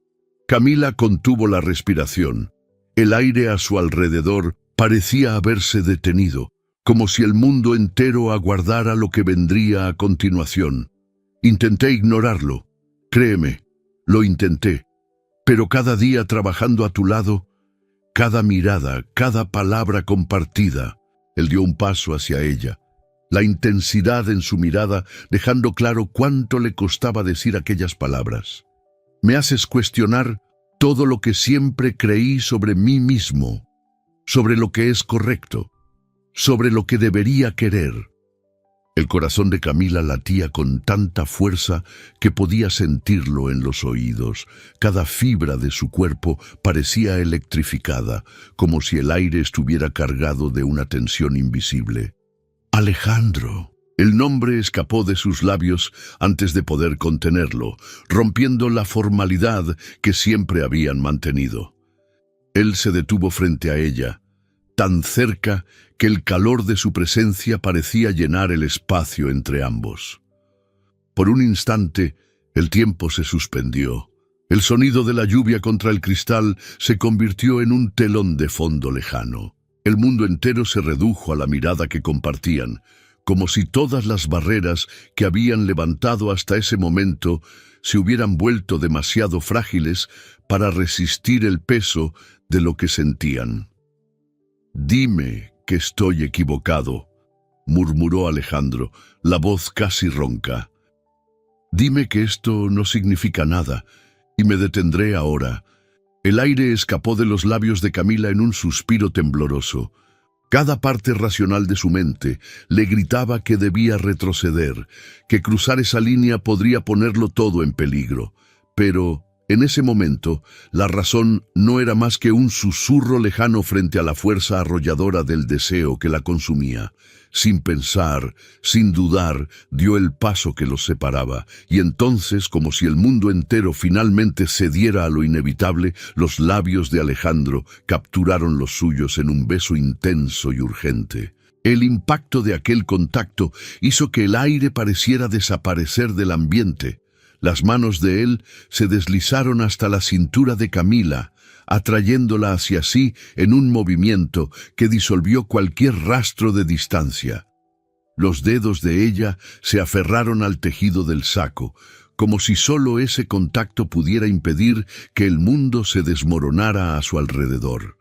Camila contuvo la respiración. El aire a su alrededor parecía haberse detenido, como si el mundo entero aguardara lo que vendría a continuación. Intenté ignorarlo, créeme, lo intenté, pero cada día trabajando a tu lado, cada mirada, cada palabra compartida, él dio un paso hacia ella, la intensidad en su mirada dejando claro cuánto le costaba decir aquellas palabras. Me haces cuestionar todo lo que siempre creí sobre mí mismo, sobre lo que es correcto, sobre lo que debería querer. El corazón de Camila latía con tanta fuerza que podía sentirlo en los oídos. Cada fibra de su cuerpo parecía electrificada, como si el aire estuviera cargado de una tensión invisible. Alejandro. El nombre escapó de sus labios antes de poder contenerlo, rompiendo la formalidad que siempre habían mantenido. Él se detuvo frente a ella, tan cerca que el calor de su presencia parecía llenar el espacio entre ambos. Por un instante, el tiempo se suspendió. El sonido de la lluvia contra el cristal se convirtió en un telón de fondo lejano. El mundo entero se redujo a la mirada que compartían, como si todas las barreras que habían levantado hasta ese momento se hubieran vuelto demasiado frágiles para resistir el peso de lo que sentían. «Dime que estoy equivocado», murmuró Alejandro, la voz casi ronca. «Dime que esto no significa nada, y me detendré ahora». El aire escapó de los labios de Camila en un suspiro tembloroso. Cada parte racional de su mente le gritaba que debía retroceder, que cruzar esa línea podría ponerlo todo en peligro. Pero En ese momento, la razón no era más que un susurro lejano frente a la fuerza arrolladora del deseo que la consumía. Sin pensar, sin dudar, dio el paso que los separaba, y entonces, como si el mundo entero finalmente cediera a lo inevitable, los labios de Alejandro capturaron los suyos en un beso intenso y urgente. El impacto de aquel contacto hizo que el aire pareciera desaparecer del ambiente. Las manos de él se deslizaron hasta la cintura de Camila, atrayéndola hacia sí en un movimiento que disolvió cualquier rastro de distancia. Los dedos de ella se aferraron al tejido del saco, como si solo ese contacto pudiera impedir que el mundo se desmoronara a su alrededor.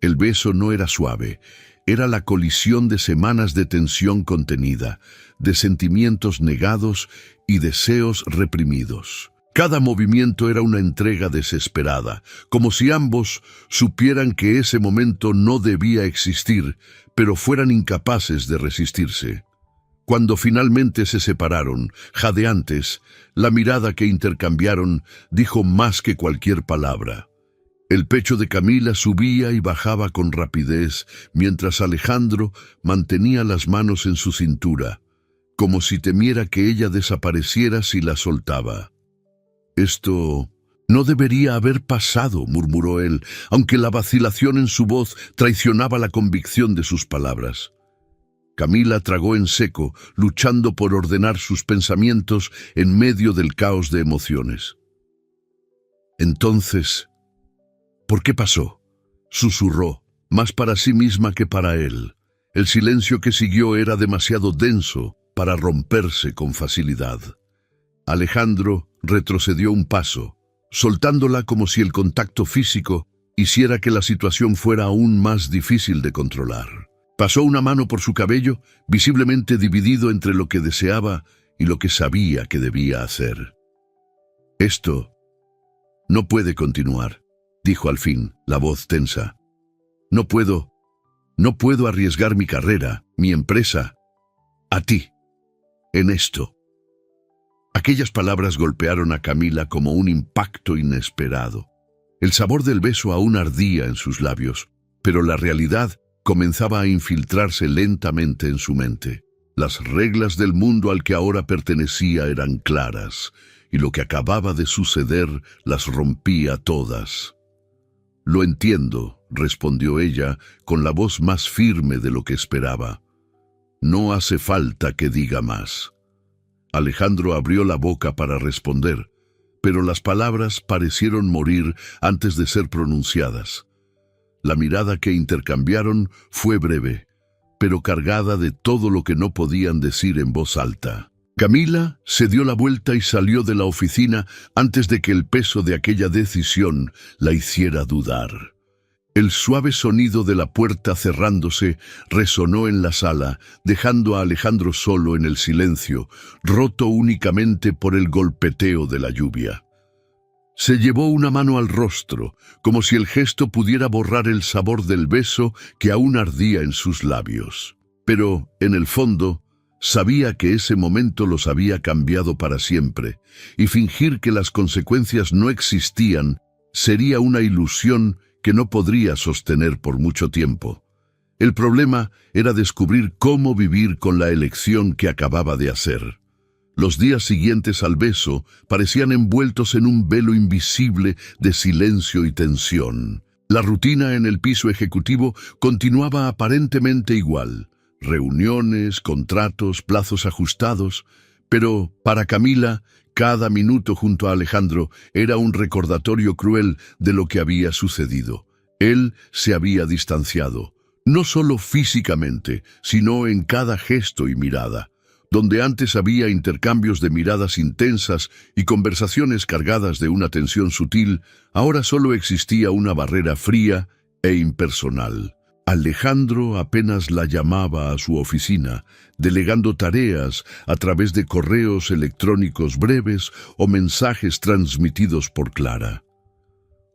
El beso no era suave, era la colisión de semanas de tensión contenida, de sentimientos negados y deseos reprimidos. Cada movimiento era una entrega desesperada, como si ambos supieran que ese momento no debía existir, pero fueran incapaces de resistirse. Cuando finalmente se separaron, jadeantes, la mirada que intercambiaron dijo más que cualquier palabra. El pecho de Camila subía y bajaba con rapidez, mientras Alejandro mantenía las manos en su cintura, como si temiera que ella desapareciera si la soltaba. «Esto no debería haber pasado», murmuró él, aunque la vacilación en su voz traicionaba la convicción de sus palabras. Camila tragó en seco, luchando por ordenar sus pensamientos en medio del caos de emociones. «Entonces, ¿por qué pasó?», susurró, más para sí misma que para él. El silencio que siguió era demasiado denso para romperse con facilidad. Alejandro retrocedió un paso, soltándola como si el contacto físico hiciera que la situación fuera aún más difícil de controlar. Pasó una mano por su cabello, visiblemente dividido entre lo que deseaba y lo que sabía que debía hacer. «Esto no puede continuar», dijo al fin, la voz tensa. No puedo arriesgar mi carrera, mi empresa, a ti, en esto». Aquellas palabras golpearon a Camila como un impacto inesperado. El sabor del beso aún ardía en sus labios, pero la realidad comenzaba a infiltrarse lentamente en su mente. Las reglas del mundo al que ahora pertenecía eran claras, y lo que acababa de suceder las rompía todas. «Lo entiendo», respondió ella con la voz más firme de lo que esperaba. «No hace falta que diga más». Alejandro abrió la boca para responder, pero las palabras parecieron morir antes de ser pronunciadas. La mirada que intercambiaron fue breve, pero cargada de todo lo que no podían decir en voz alta. Camila se dio la vuelta y salió de la oficina antes de que el peso de aquella decisión la hiciera dudar. El suave sonido de la puerta cerrándose resonó en la sala, dejando a Alejandro solo en el silencio, roto únicamente por el golpeteo de la lluvia. Se llevó una mano al rostro, como si el gesto pudiera borrar el sabor del beso que aún ardía en sus labios. Pero, en el fondo, sabía que ese momento los había cambiado para siempre, y fingir que las consecuencias no existían sería una ilusión que no podría sostener por mucho tiempo. El problema era descubrir cómo vivir con la elección que acababa de hacer. Los días siguientes al beso parecían envueltos en un velo invisible de silencio y tensión. La rutina en el piso ejecutivo continuaba aparentemente igual. Reuniones, contratos, plazos ajustados, pero para Camila, cada minuto junto a Alejandro era un recordatorio cruel de lo que había sucedido. Él se había distanciado, no solo físicamente, sino en cada gesto y mirada. Donde antes había intercambios de miradas intensas y conversaciones cargadas de una tensión sutil, ahora solo existía una barrera fría e impersonal. Alejandro apenas la llamaba a su oficina, delegando tareas a través de correos electrónicos breves o mensajes transmitidos por Clara.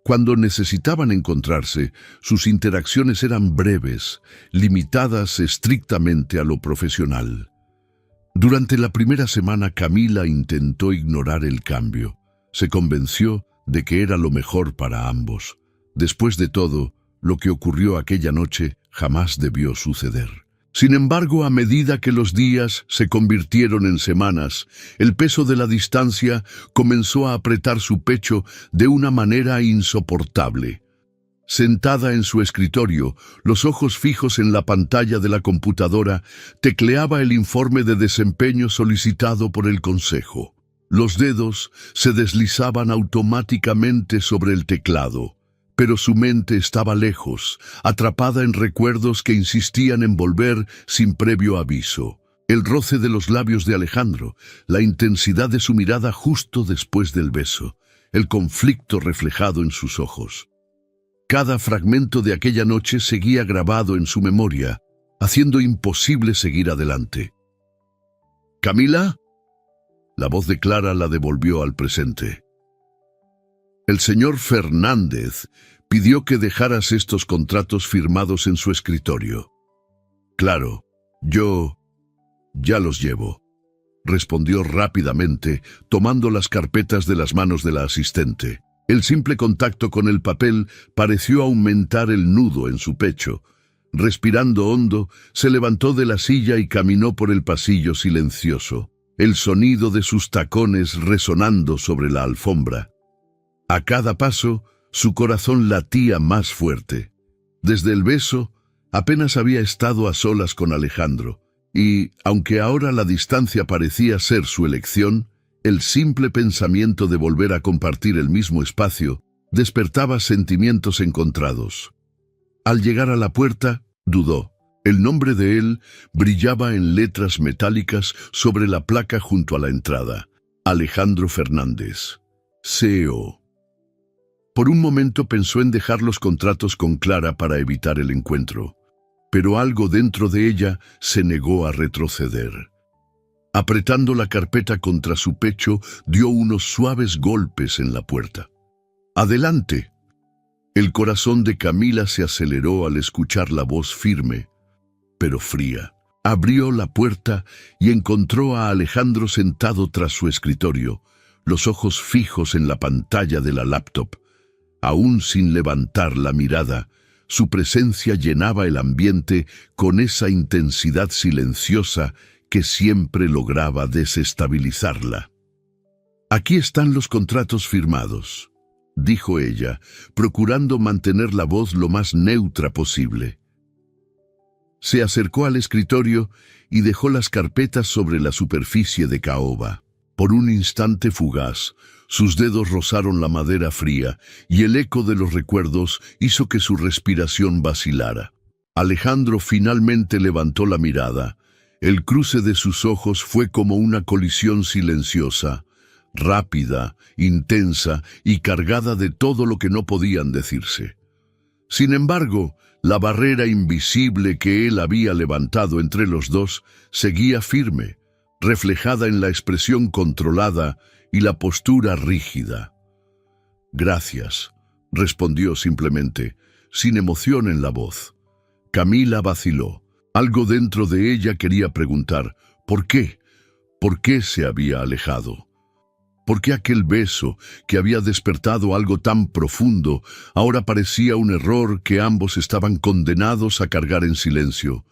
Cuando necesitaban encontrarse, sus interacciones eran breves, limitadas estrictamente a lo profesional. Durante la primera semana, Camila intentó ignorar el cambio. Se convenció de que era lo mejor para ambos. Después de todo, lo que ocurrió aquella noche jamás debió suceder. Sin embargo, a medida que los días se convirtieron en semanas, el peso de la distancia comenzó a apretar su pecho de una manera insoportable. Sentada en su escritorio, los ojos fijos en la pantalla de la computadora, tecleaba el informe de desempeño solicitado por el consejo. Los dedos se deslizaban automáticamente sobre el teclado, pero su mente estaba lejos, atrapada en recuerdos que insistían en volver sin previo aviso. El roce de los labios de Alejandro, la intensidad de su mirada justo después del beso, el conflicto reflejado en sus ojos. Cada fragmento de aquella noche seguía grabado en su memoria, haciendo imposible seguir adelante. «¿Camila?». La voz de Clara la devolvió al presente. «El señor Fernández pidió que dejaras estos contratos firmados en su escritorio». «Claro, yo ya los llevo», respondió rápidamente, tomando las carpetas de las manos de la asistente. El simple contacto con el papel pareció aumentar el nudo en su pecho. Respirando hondo, se levantó de la silla y caminó por el pasillo silencioso, el sonido de sus tacones resonando sobre la alfombra. A cada paso, su corazón latía más fuerte. Desde el beso, apenas había estado a solas con Alejandro, y, aunque ahora la distancia parecía ser su elección, el simple pensamiento de volver a compartir el mismo espacio despertaba sentimientos encontrados. Al llegar a la puerta, dudó. El nombre de él brillaba en letras metálicas sobre la placa junto a la entrada. Alejandro Fernández, CEO. Por un momento pensó en dejar los contratos con Clara para evitar el encuentro, pero algo dentro de ella se negó a retroceder. Apretando la carpeta contra su pecho, dio unos suaves golpes en la puerta. «Adelante». El corazón de Camila se aceleró al escuchar la voz firme, pero fría. Abrió la puerta y encontró a Alejandro sentado tras su escritorio, los ojos fijos en la pantalla de la laptop. Aún sin levantar la mirada, su presencia llenaba el ambiente con esa intensidad silenciosa que siempre lograba desestabilizarla. «Aquí están los contratos firmados», dijo ella, procurando mantener la voz lo más neutra posible. Se acercó al escritorio y dejó las carpetas sobre la superficie de caoba. Por un instante fugaz, sus dedos rozaron la madera fría y el eco de los recuerdos hizo que su respiración vacilara. Alejandro finalmente levantó la mirada. El cruce de sus ojos fue como una colisión silenciosa, rápida, intensa y cargada de todo lo que no podían decirse. Sin embargo, la barrera invisible que él había levantado entre los dos seguía firme, reflejada en la expresión controlada y la postura rígida. «Gracias», respondió simplemente, sin emoción en la voz. Camila vaciló. Algo dentro de ella quería preguntar, ¿por qué? ¿Por qué se había alejado? ¿Por qué aquel beso, que había despertado algo tan profundo, ahora parecía un error que ambos estaban condenados a cargar en silencio?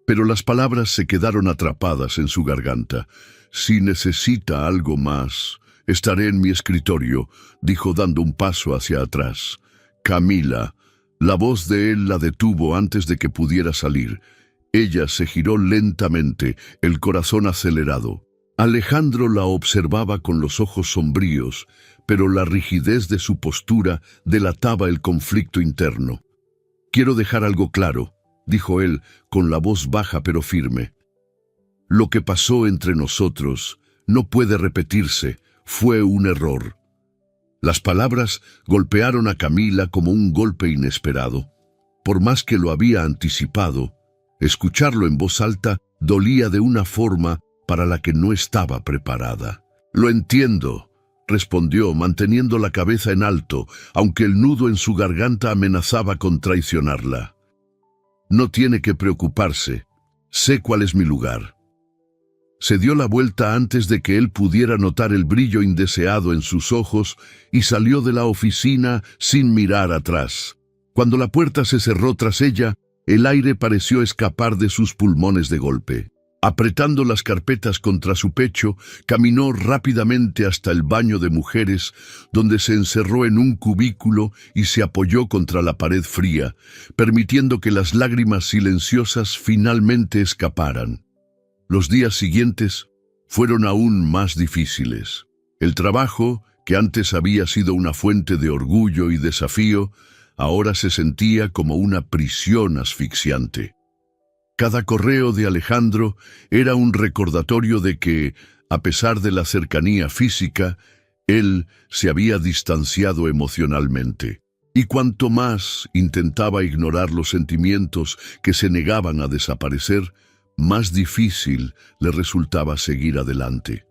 Pero las palabras se quedaron atrapadas en su garganta. «Si necesita algo más, estaré en mi escritorio», dijo dando un paso hacia atrás. «Camila». La voz de él la detuvo antes de que pudiera salir. Ella se giró lentamente, el corazón acelerado. Alejandro la observaba con los ojos sombríos, pero la rigidez de su postura delataba el conflicto interno. «Quiero dejar algo claro», dijo él, con la voz baja pero firme. «Lo que pasó entre nosotros no puede repetirse, fue un error». Las palabras golpearon a Camila como un golpe inesperado. Por más que lo había anticipado, escucharlo en voz alta dolía de una forma para la que no estaba preparada. «Lo entiendo», respondió, manteniendo la cabeza en alto, aunque el nudo en su garganta amenazaba con traicionarla. «No tiene que preocuparse. Sé cuál es mi lugar». Se dio la vuelta antes de que él pudiera notar el brillo indeseado en sus ojos y salió de la oficina sin mirar atrás. Cuando la puerta se cerró tras ella, el aire pareció escapar de sus pulmones de golpe. Apretando las carpetas contra su pecho, caminó rápidamente hasta el baño de mujeres, donde se encerró en un cubículo y se apoyó contra la pared fría, permitiendo que las lágrimas silenciosas finalmente escaparan. Los días siguientes fueron aún más difíciles. El trabajo, que antes había sido una fuente de orgullo y desafío, ahora se sentía como una prisión asfixiante. Cada correo de Alejandro era un recordatorio de que, a pesar de la cercanía física, él se había distanciado emocionalmente. Y cuanto más intentaba ignorar los sentimientos que se negaban a desaparecer, más difícil le resultaba seguir adelante.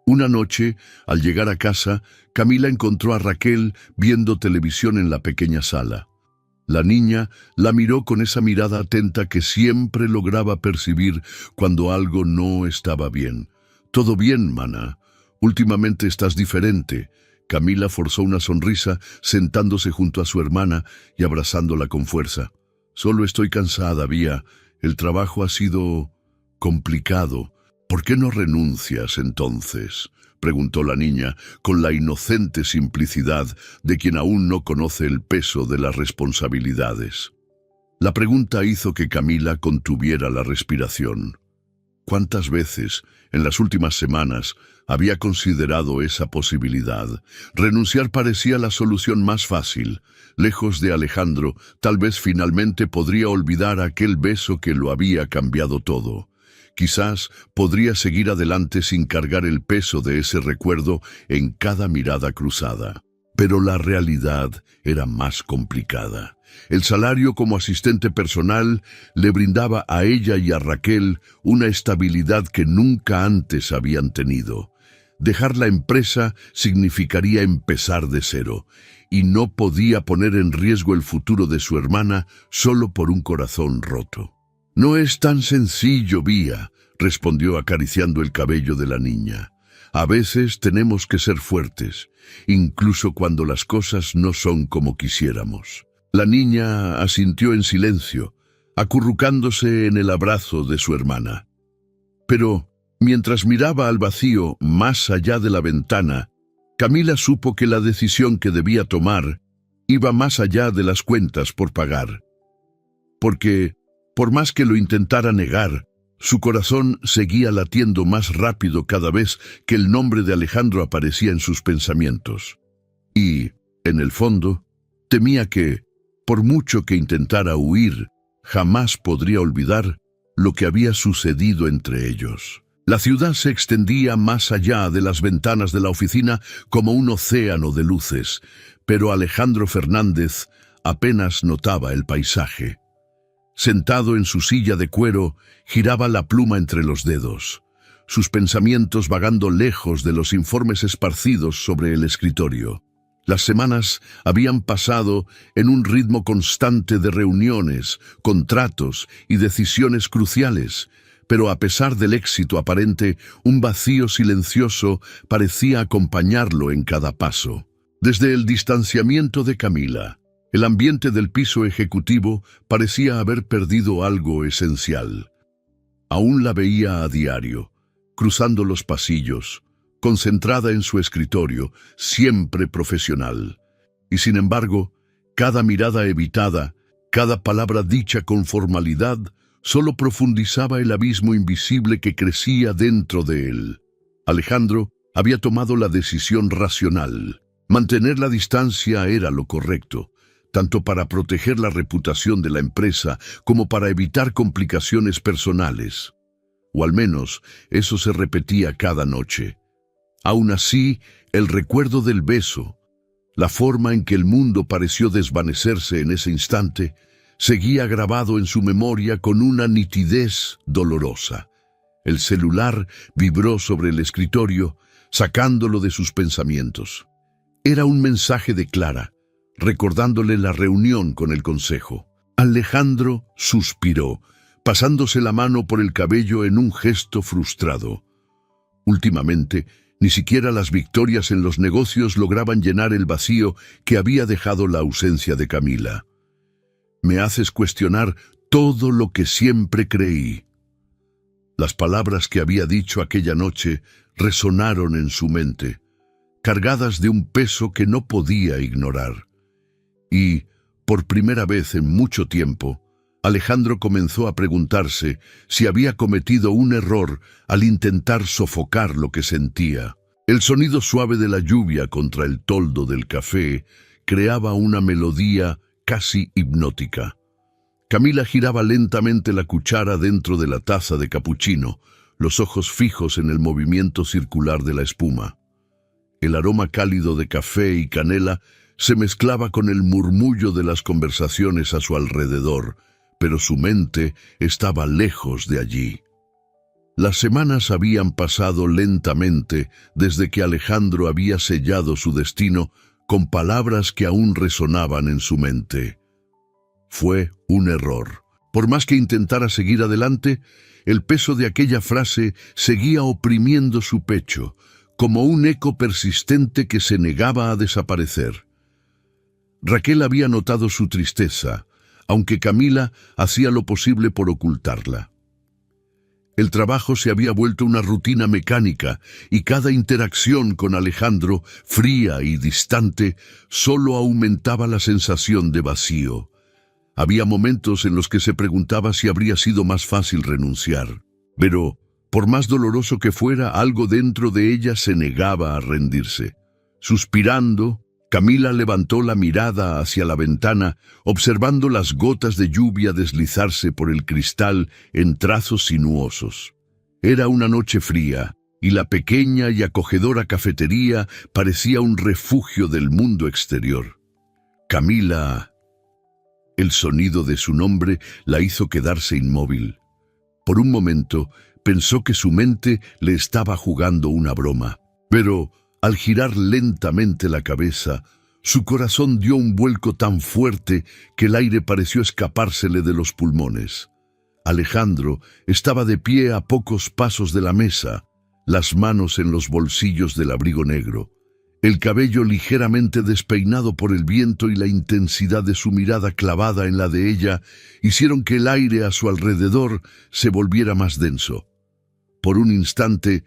Una noche, al llegar a casa, Camila encontró a Raquel viendo televisión en la pequeña sala. La niña la miró con esa mirada atenta que siempre lograba percibir cuando algo no estaba bien. «¿Todo bien, mana? Últimamente estás diferente». Camila forzó una sonrisa, sentándose junto a su hermana y abrazándola con fuerza. «Solo estoy cansada, Vía. El trabajo ha sido complicado. ¿Por qué no renuncias entonces?», preguntó la niña, con la inocente simplicidad de quien aún no conoce el peso de las responsabilidades. La pregunta hizo que Camila contuviera la respiración. ¿Cuántas veces, en las últimas semanas, había considerado esa posibilidad? Renunciar parecía la solución más fácil. Lejos de Alejandro, tal vez finalmente podría olvidar aquel beso que lo había cambiado todo. Quizás podría seguir adelante sin cargar el peso de ese recuerdo en cada mirada cruzada. Pero la realidad era más complicada. El salario como asistente personal le brindaba a ella y a Raquel una estabilidad que nunca antes habían tenido. Dejar la empresa significaría empezar de cero, y no podía poner en riesgo el futuro de su hermana solo por un corazón roto. «No es tan sencillo, Vía», respondió acariciando el cabello de la niña. «A veces tenemos que ser fuertes, incluso cuando las cosas no son como quisiéramos». La niña asintió en silencio, acurrucándose en el abrazo de su hermana. Pero, mientras miraba al vacío más allá de la ventana, Camila supo que la decisión que debía tomar iba más allá de las cuentas por pagar. Porque, por más que lo intentara negar, su corazón seguía latiendo más rápido cada vez que el nombre de Alejandro aparecía en sus pensamientos. Y, en el fondo, temía que, por mucho que intentara huir, jamás podría olvidar lo que había sucedido entre ellos. La ciudad se extendía más allá de las ventanas de la oficina como un océano de luces, pero Alejandro Fernández apenas notaba el paisaje. Sentado en su silla de cuero, giraba la pluma entre los dedos, sus pensamientos vagando lejos de los informes esparcidos sobre el escritorio. Las semanas habían pasado en un ritmo constante de reuniones, contratos y decisiones cruciales, pero a pesar del éxito aparente, un vacío silencioso parecía acompañarlo en cada paso. Desde el distanciamiento de Camila, el ambiente del piso ejecutivo parecía haber perdido algo esencial. Aún la veía a diario, cruzando los pasillos, concentrada en su escritorio, siempre profesional. Y sin embargo, cada mirada evitada, cada palabra dicha con formalidad, solo profundizaba el abismo invisible que crecía dentro de él. Alejandro había tomado la decisión racional. Mantener la distancia era lo correcto, tanto para proteger la reputación de la empresa como para evitar complicaciones personales. O al menos, eso se repetía cada noche. Aún así, el recuerdo del beso, la forma en que el mundo pareció desvanecerse en ese instante, seguía grabado en su memoria con una nitidez dolorosa. El celular vibró sobre el escritorio, sacándolo de sus pensamientos. Era un mensaje de Clara, recordándole la reunión con el consejo. Alejandro suspiró, pasándose la mano por el cabello en un gesto frustrado. Últimamente, ni siquiera las victorias en los negocios lograban llenar el vacío que había dejado la ausencia de Camila. Me haces cuestionar todo lo que siempre creí. Las palabras que había dicho aquella noche resonaron en su mente, cargadas de un peso que no podía ignorar. Y, por primera vez en mucho tiempo, Alejandro comenzó a preguntarse si había cometido un error al intentar sofocar lo que sentía. El sonido suave de la lluvia contra el toldo del café creaba una melodía casi hipnótica. Camila giraba lentamente la cuchara dentro de la taza de capuchino, los ojos fijos en el movimiento circular de la espuma. El aroma cálido de café y canela se mezclaba con el murmullo de las conversaciones a su alrededor, pero su mente estaba lejos de allí. Las semanas habían pasado lentamente desde que Alejandro había sellado su destino con palabras que aún resonaban en su mente. Fue un error. Por más que intentara seguir adelante, el peso de aquella frase seguía oprimiendo su pecho, como un eco persistente que se negaba a desaparecer. Raquel había notado su tristeza, aunque Camila hacía lo posible por ocultarla. El trabajo se había vuelto una rutina mecánica y cada interacción con Alejandro, fría y distante, solo aumentaba la sensación de vacío. Había momentos en los que se preguntaba si habría sido más fácil renunciar. Pero, por más doloroso que fuera, algo dentro de ella se negaba a rendirse. Suspirando, Camila levantó la mirada hacia la ventana, observando las gotas de lluvia deslizarse por el cristal en trazos sinuosos. Era una noche fría, y la pequeña y acogedora cafetería parecía un refugio del mundo exterior. Camila. El sonido de su nombre la hizo quedarse inmóvil. Por un momento, pensó que su mente le estaba jugando una broma, pero al girar lentamente la cabeza, su corazón dio un vuelco tan fuerte que el aire pareció escapársele de los pulmones. Alejandro estaba de pie a pocos pasos de la mesa, las manos en los bolsillos del abrigo negro. El cabello ligeramente despeinado por el viento y la intensidad de su mirada clavada en la de ella hicieron que el aire a su alrededor se volviera más denso. Por un instante,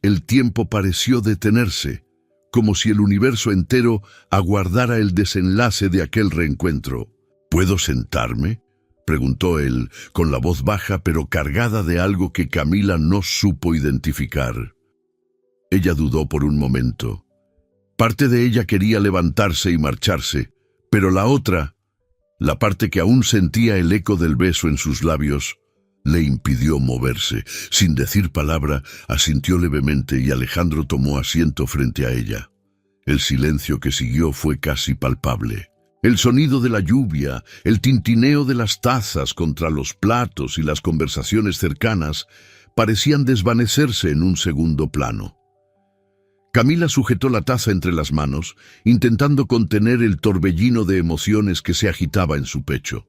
el tiempo pareció detenerse, como si el universo entero aguardara el desenlace de aquel reencuentro. ¿Puedo sentarme?, preguntó él, con la voz baja pero cargada de algo que Camila no supo identificar. Ella dudó por un momento. Parte de ella quería levantarse y marcharse, pero la otra, la parte que aún sentía el eco del beso en sus labios, le impidió moverse. Sin decir palabra, asintió levemente y Alejandro tomó asiento frente a ella. El silencio que siguió fue casi palpable. El sonido de la lluvia, el tintineo de las tazas contra los platos y las conversaciones cercanas parecían desvanecerse en un segundo plano. Camila sujetó la taza entre las manos, intentando contener el torbellino de emociones que se agitaba en su pecho.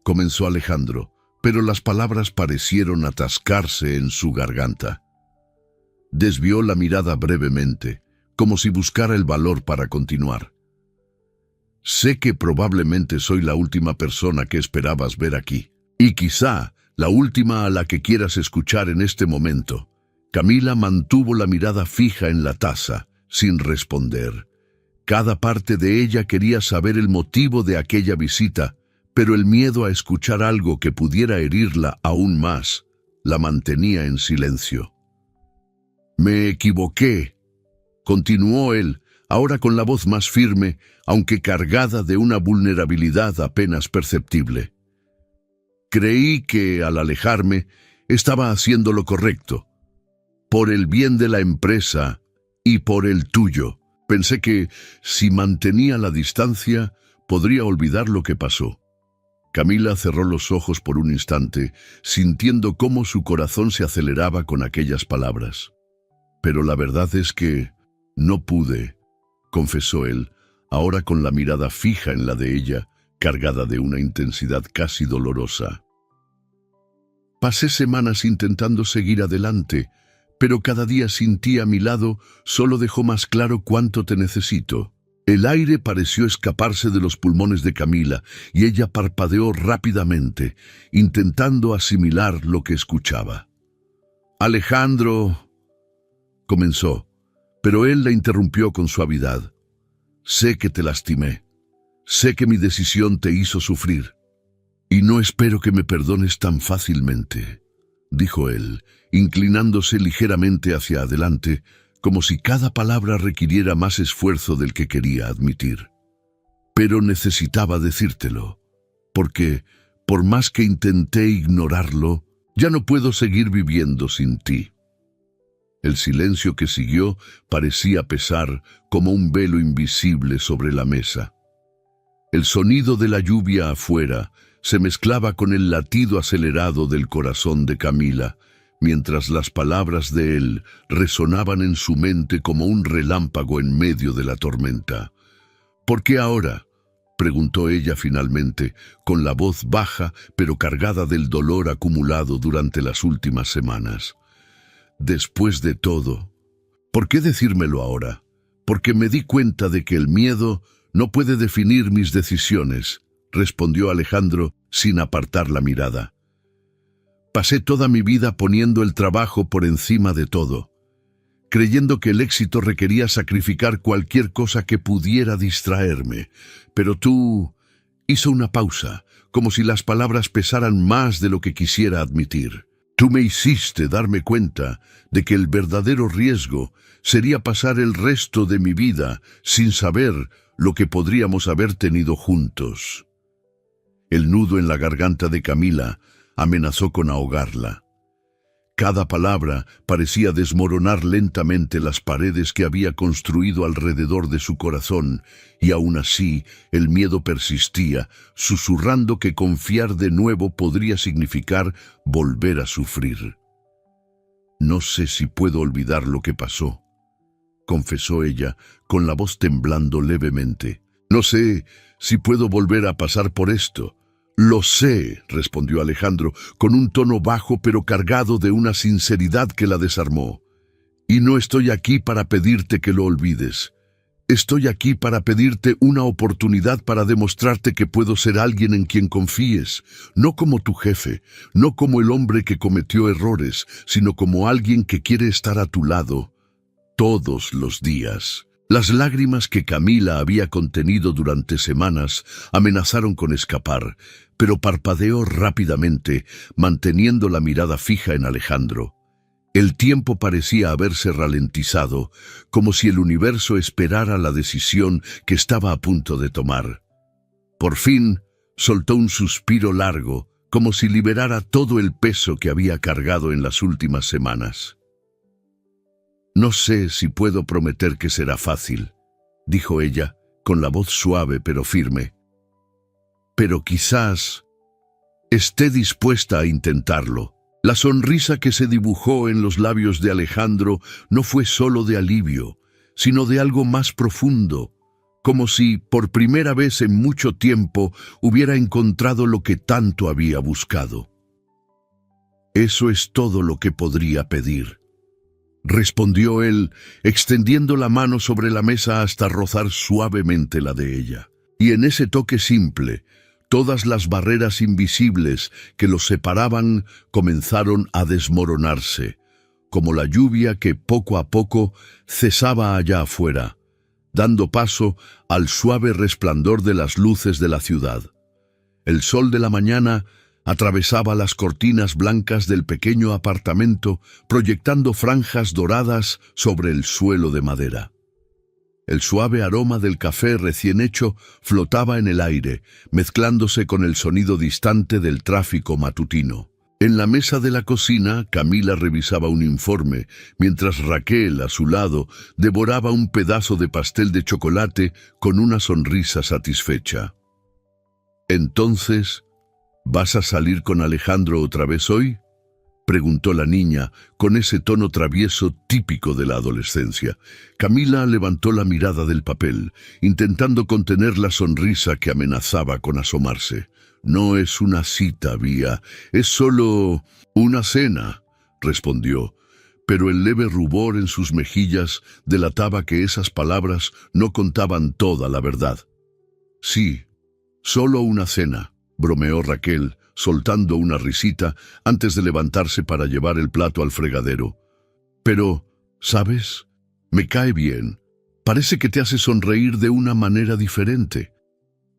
Comenzó Alejandro, pero las palabras parecieron atascarse en su garganta. Desvió la mirada brevemente, como si buscara el valor para continuar. Sé que probablemente soy la última persona que esperabas ver aquí, y quizá la última a la que quieras escuchar en este momento. Camila mantuvo la mirada fija en la taza, sin responder. Cada parte de ella quería saber el motivo de aquella visita, pero el miedo a escuchar algo que pudiera herirla aún más la mantenía en silencio. «Me equivoqué», continuó él, ahora con la voz más firme, aunque cargada de una vulnerabilidad apenas perceptible. «Creí que, al alejarme, estaba haciendo lo correcto, por el bien de la empresa y por el tuyo. Pensé que, si mantenía la distancia, podría olvidar lo que pasó». Camila cerró los ojos por un instante, sintiendo cómo su corazón se aceleraba con aquellas palabras. «Pero la verdad es que no pude», confesó él, ahora con la mirada fija en la de ella, cargada de una intensidad casi dolorosa. Pasé semanas intentando seguir adelante, pero cada día sin ti a mi lado solo dejó más claro cuánto te necesito. El aire pareció escaparse de los pulmones de Camila y ella parpadeó rápidamente, intentando asimilar lo que escuchaba. Alejandro, comenzó, pero él la interrumpió con suavidad. Sé que te lastimé. Sé que mi decisión te hizo sufrir. Y no espero que me perdones tan fácilmente, dijo él, inclinándose ligeramente hacia adelante, como si cada palabra requiriera más esfuerzo del que quería admitir. Pero necesitaba decírtelo, porque, por más que intenté ignorarlo, ya no puedo seguir viviendo sin ti. El silencio que siguió parecía pesar como un velo invisible sobre la mesa. El sonido de la lluvia afuera se mezclaba con el latido acelerado del corazón de Camila, mientras las palabras de él resonaban en su mente como un relámpago en medio de la tormenta. ¿Por qué ahora?, preguntó ella finalmente, con la voz baja pero cargada del dolor acumulado durante las últimas semanas. Después de todo, ¿por qué decírmelo ahora? Porque me di cuenta de que el miedo no puede definir mis decisiones, respondió Alejandro sin apartar la mirada. Pasé toda mi vida poniendo el trabajo por encima de todo, creyendo que el éxito requería sacrificar cualquier cosa que pudiera distraerme. Pero tú... Hizo una pausa, como si las palabras pesaran más de lo que quisiera admitir. Tú me hiciste darme cuenta de que el verdadero riesgo sería pasar el resto de mi vida sin saber lo que podríamos haber tenido juntos. El nudo en la garganta de Camila amenazó con ahogarla. Cada palabra parecía desmoronar lentamente las paredes que había construido alrededor de su corazón, y aún así el miedo persistía, susurrando que confiar de nuevo podría significar volver a sufrir. No sé si puedo olvidar lo que pasó, confesó ella, con la voz temblando levemente. No sé si puedo volver a pasar por esto. Lo sé, respondió Alejandro, con un tono bajo pero cargado de una sinceridad que la desarmó. Y no estoy aquí para pedirte que lo olvides. Estoy aquí para pedirte una oportunidad para demostrarte que puedo ser alguien en quien confíes, no como tu jefe, no como el hombre que cometió errores, sino como alguien que quiere estar a tu lado todos los días. Las lágrimas que Camila había contenido durante semanas amenazaron con escapar, pero parpadeó rápidamente, manteniendo la mirada fija en Alejandro. El tiempo parecía haberse ralentizado, como si el universo esperara la decisión que estaba a punto de tomar. Por fin, soltó un suspiro largo, como si liberara todo el peso que había cargado en las últimas semanas. No sé si puedo prometer que será fácil, dijo ella, con la voz suave pero firme. Pero quizás esté dispuesta a intentarlo. La sonrisa que se dibujó en los labios de Alejandro no fue solo de alivio, sino de algo más profundo, como si, por primera vez en mucho tiempo, hubiera encontrado lo que tanto había buscado. Eso es todo lo que podría pedir, respondió él, extendiendo la mano sobre la mesa hasta rozar suavemente la de ella. Y en ese toque simple, todas las barreras invisibles que los separaban comenzaron a desmoronarse, como la lluvia que poco a poco cesaba allá afuera, dando paso al suave resplandor de las luces de la ciudad. El sol de la mañana atravesaba las cortinas blancas del pequeño apartamento, proyectando franjas doradas sobre el suelo de madera. El suave aroma del café recién hecho flotaba en el aire, mezclándose con el sonido distante del tráfico matutino. En la mesa de la cocina, Camila revisaba un informe, mientras Raquel, a su lado, devoraba un pedazo de pastel de chocolate con una sonrisa satisfecha. «Entonces, ¿vas a salir con Alejandro otra vez hoy?», preguntó la niña, con ese tono travieso típico de la adolescencia. Camila levantó la mirada del papel, intentando contener la sonrisa que amenazaba con asomarse. «No es una cita, Vía, es solo una cena», respondió, pero el leve rubor en sus mejillas delataba que esas palabras no contaban toda la verdad. «Sí, solo una cena», bromeó Raquel, soltando una risita antes de levantarse para llevar el plato al fregadero. «Pero, ¿sabes? Me cae bien. Parece que te hace sonreír de una manera diferente».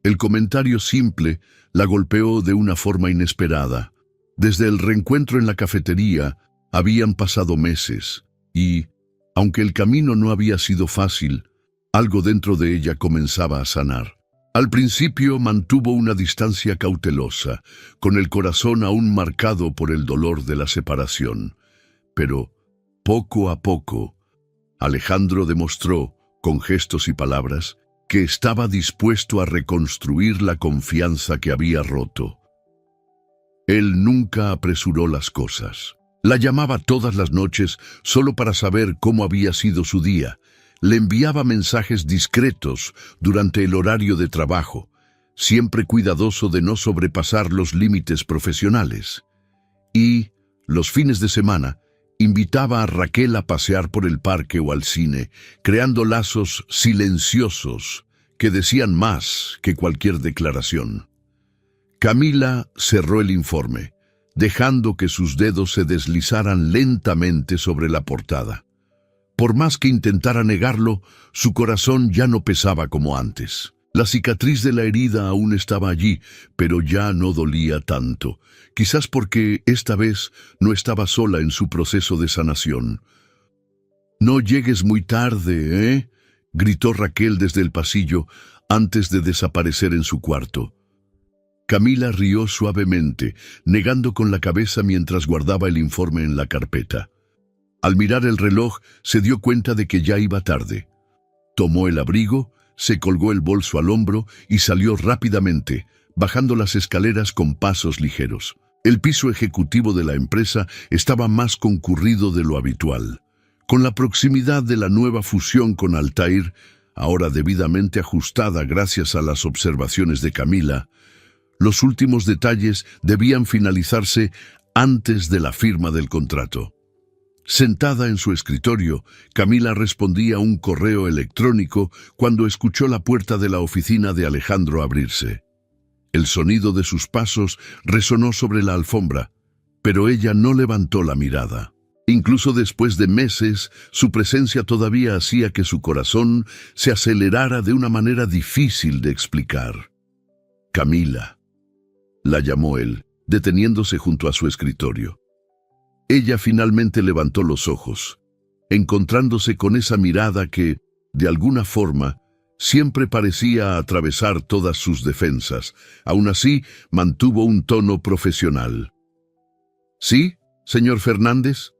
El comentario simple la golpeó de una forma inesperada. Desde el reencuentro en la cafetería habían pasado meses y, aunque el camino no había sido fácil, algo dentro de ella comenzaba a sanar. Al principio mantuvo una distancia cautelosa, con el corazón aún marcado por el dolor de la separación. Pero, poco a poco, Alejandro demostró, con gestos y palabras, que estaba dispuesto a reconstruir la confianza que había roto. Él nunca apresuró las cosas. La llamaba todas las noches solo para saber cómo había sido su día. Le enviaba mensajes discretos durante el horario de trabajo, siempre cuidadoso de no sobrepasar los límites profesionales. Y, los fines de semana, invitaba a Raquel a pasear por el parque o al cine, creando lazos silenciosos que decían más que cualquier declaración. Camila cerró el informe, dejando que sus dedos se deslizaran lentamente sobre la portada. Por más que intentara negarlo, su corazón ya no pesaba como antes. La cicatriz de la herida aún estaba allí, pero ya no dolía tanto, quizás porque esta vez no estaba sola en su proceso de sanación. «No llegues muy tarde, ¿eh?», gritó Raquel desde el pasillo antes de desaparecer en su cuarto. Camila rió suavemente, negando con la cabeza mientras guardaba el informe en la carpeta. Al mirar el reloj, se dio cuenta de que ya iba tarde. Tomó el abrigo, se colgó el bolso al hombro y salió rápidamente, bajando las escaleras con pasos ligeros. El piso ejecutivo de la empresa estaba más concurrido de lo habitual. Con la proximidad de la nueva fusión con Altair, ahora debidamente ajustada gracias a las observaciones de Camila, los últimos detalles debían finalizarse antes de la firma del contrato. Sentada en su escritorio, Camila respondía a un correo electrónico cuando escuchó la puerta de la oficina de Alejandro abrirse. El sonido de sus pasos resonó sobre la alfombra, pero ella no levantó la mirada. Incluso después de meses, su presencia todavía hacía que su corazón se acelerara de una manera difícil de explicar. «Camila», la llamó él, deteniéndose junto a su escritorio. Ella finalmente levantó los ojos, encontrándose con esa mirada que, de alguna forma, siempre parecía atravesar todas sus defensas. Aún así, mantuvo un tono profesional. «¿Sí, señor Fernández?»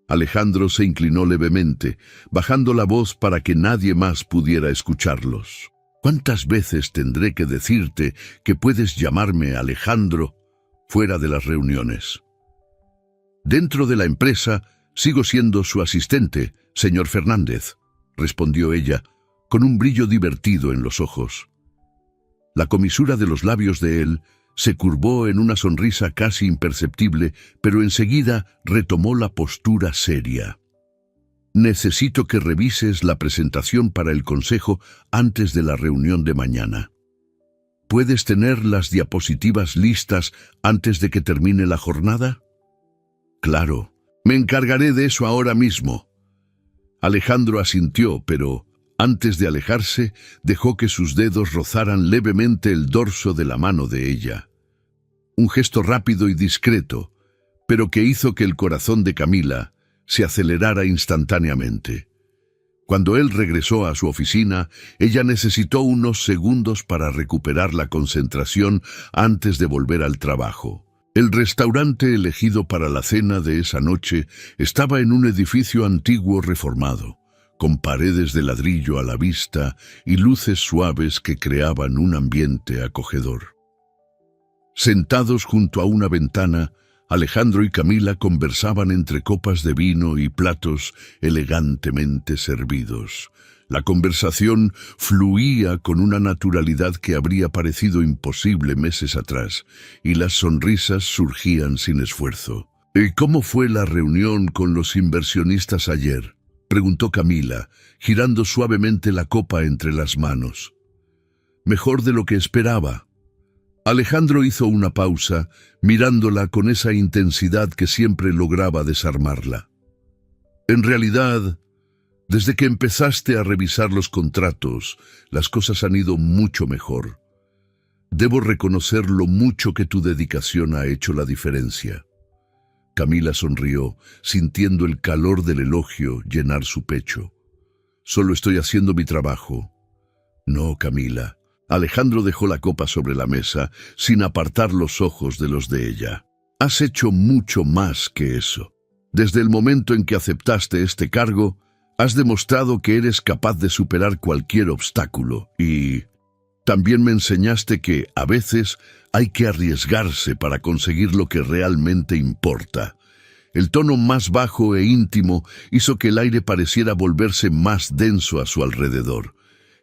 Alejandro se inclinó levemente, bajando la voz para que nadie más pudiera escucharlos. «¿Cuántas veces tendré que decirte que puedes llamarme Alejandro fuera de las reuniones?» «Dentro de la empresa sigo siendo su asistente, señor Fernández», respondió ella, con un brillo divertido en los ojos. La comisura de los labios de él se curvó en una sonrisa casi imperceptible, pero enseguida retomó la postura seria. «Necesito que revises la presentación para el consejo antes de la reunión de mañana. ¿Puedes tener las diapositivas listas antes de que termine la jornada?» «Claro, me encargaré de eso ahora mismo». Alejandro asintió, pero antes de alejarse, dejó que sus dedos rozaran levemente el dorso de la mano de ella. Un gesto rápido y discreto, pero que hizo que el corazón de Camila se acelerara instantáneamente. Cuando él regresó a su oficina, ella necesitó unos segundos para recuperar la concentración antes de volver al trabajo. El restaurante elegido para la cena de esa noche estaba en un edificio antiguo reformado, con paredes de ladrillo a la vista y luces suaves que creaban un ambiente acogedor. Sentados junto a una ventana, Alejandro y Camila conversaban entre copas de vino y platos elegantemente servidos. La conversación fluía con una naturalidad que habría parecido imposible meses atrás, y las sonrisas surgían sin esfuerzo. ¿Y cómo fue la reunión con los inversionistas ayer?, preguntó Camila, girando suavemente la copa entre las manos. Mejor de lo que esperaba. Alejandro hizo una pausa, mirándola con esa intensidad que siempre lograba desarmarla. En realidad, desde que empezaste a revisar los contratos, las cosas han ido mucho mejor. Debo reconocer lo mucho que tu dedicación ha hecho la diferencia. Camila sonrió, sintiendo el calor del elogio llenar su pecho. Solo estoy haciendo mi trabajo. No, Camila. Alejandro dejó la copa sobre la mesa, sin apartar los ojos de los de ella. Has hecho mucho más que eso. Desde el momento en que aceptaste este cargo, has demostrado que eres capaz de superar cualquier obstáculo y también me enseñaste que, a veces, hay que arriesgarse para conseguir lo que realmente importa. El tono más bajo e íntimo hizo que el aire pareciera volverse más denso a su alrededor.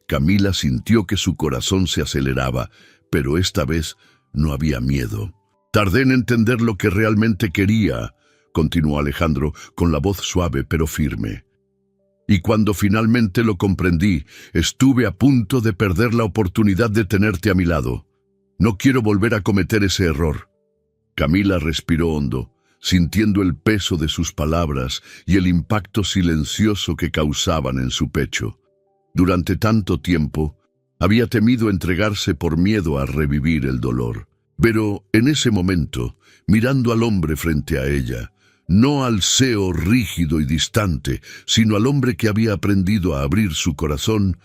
Camila sintió que su corazón se aceleraba, pero esta vez no había miedo. Tardé en entender lo que realmente quería, continuó Alejandro con la voz suave pero firme. Y cuando finalmente lo comprendí, estuve a punto de perder la oportunidad de tenerte a mi lado. No quiero volver a cometer ese error. Camila respiró hondo, sintiendo el peso de sus palabras y el impacto silencioso que causaban en su pecho. Durante tanto tiempo, había temido entregarse por miedo a revivir el dolor. Pero en ese momento, mirando al hombre frente a ella, no al seo rígido y distante, sino al hombre que había aprendido a abrir su corazón,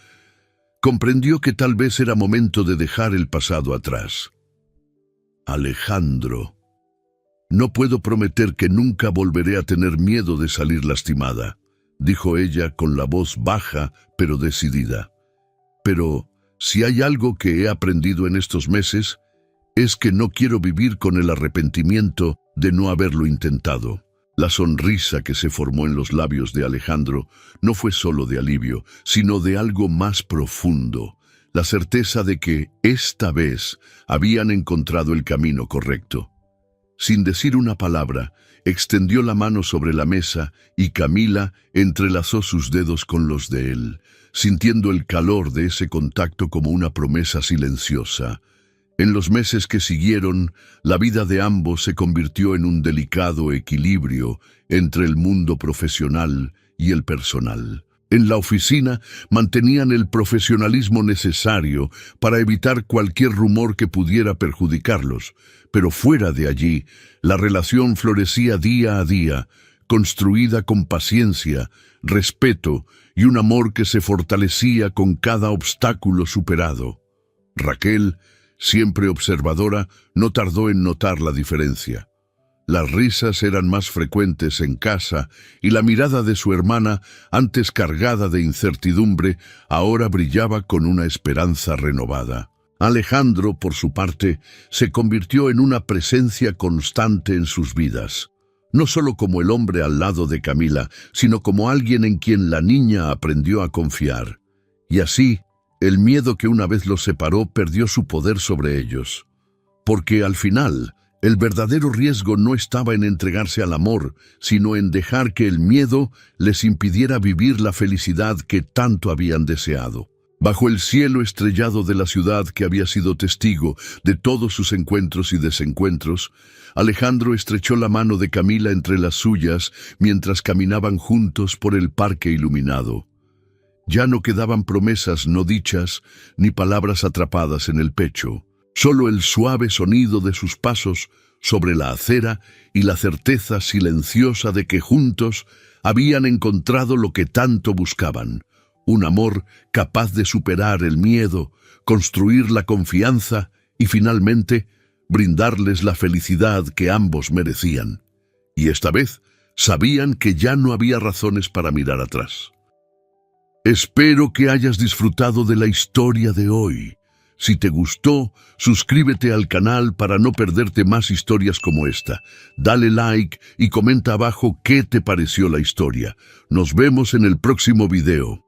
comprendió que tal vez era momento de dejar el pasado atrás. Alejandro, no puedo prometer que nunca volveré a tener miedo de salir lastimada, dijo ella con la voz baja pero decidida. Pero si hay algo que he aprendido en estos meses, es que no quiero vivir con el arrepentimiento de no haberlo intentado. La sonrisa que se formó en los labios de Alejandro no fue solo de alivio, sino de algo más profundo, la certeza de que, esta vez, habían encontrado el camino correcto. Sin decir una palabra, extendió la mano sobre la mesa y Camila entrelazó sus dedos con los de él, sintiendo el calor de ese contacto como una promesa silenciosa. En los meses que siguieron, la vida de ambos se convirtió en un delicado equilibrio entre el mundo profesional y el personal. En la oficina mantenían el profesionalismo necesario para evitar cualquier rumor que pudiera perjudicarlos, pero fuera de allí, la relación florecía día a día, construida con paciencia, respeto y un amor que se fortalecía con cada obstáculo superado. Raquel, siempre observadora, no tardó en notar la diferencia. Las risas eran más frecuentes en casa y la mirada de su hermana, antes cargada de incertidumbre, ahora brillaba con una esperanza renovada. Alejandro, por su parte, se convirtió en una presencia constante en sus vidas, no solo como el hombre al lado de Camila, sino como alguien en quien la niña aprendió a confiar. Y así, el miedo que una vez los separó perdió su poder sobre ellos. Porque al final, el verdadero riesgo no estaba en entregarse al amor, sino en dejar que el miedo les impidiera vivir la felicidad que tanto habían deseado. Bajo el cielo estrellado de la ciudad que había sido testigo de todos sus encuentros y desencuentros, Alejandro estrechó la mano de Camila entre las suyas mientras caminaban juntos por el parque iluminado. Ya no quedaban promesas no dichas ni palabras atrapadas en el pecho, solo el suave sonido de sus pasos sobre la acera y la certeza silenciosa de que juntos habían encontrado lo que tanto buscaban. Un amor capaz de superar el miedo, construir la confianza y finalmente brindarles la felicidad que ambos merecían. Y esta vez sabían que ya no había razones para mirar atrás. Espero que hayas disfrutado de la historia de hoy. Si te gustó, suscríbete al canal para no perderte más historias como esta. Dale like y comenta abajo qué te pareció la historia. Nos vemos en el próximo video.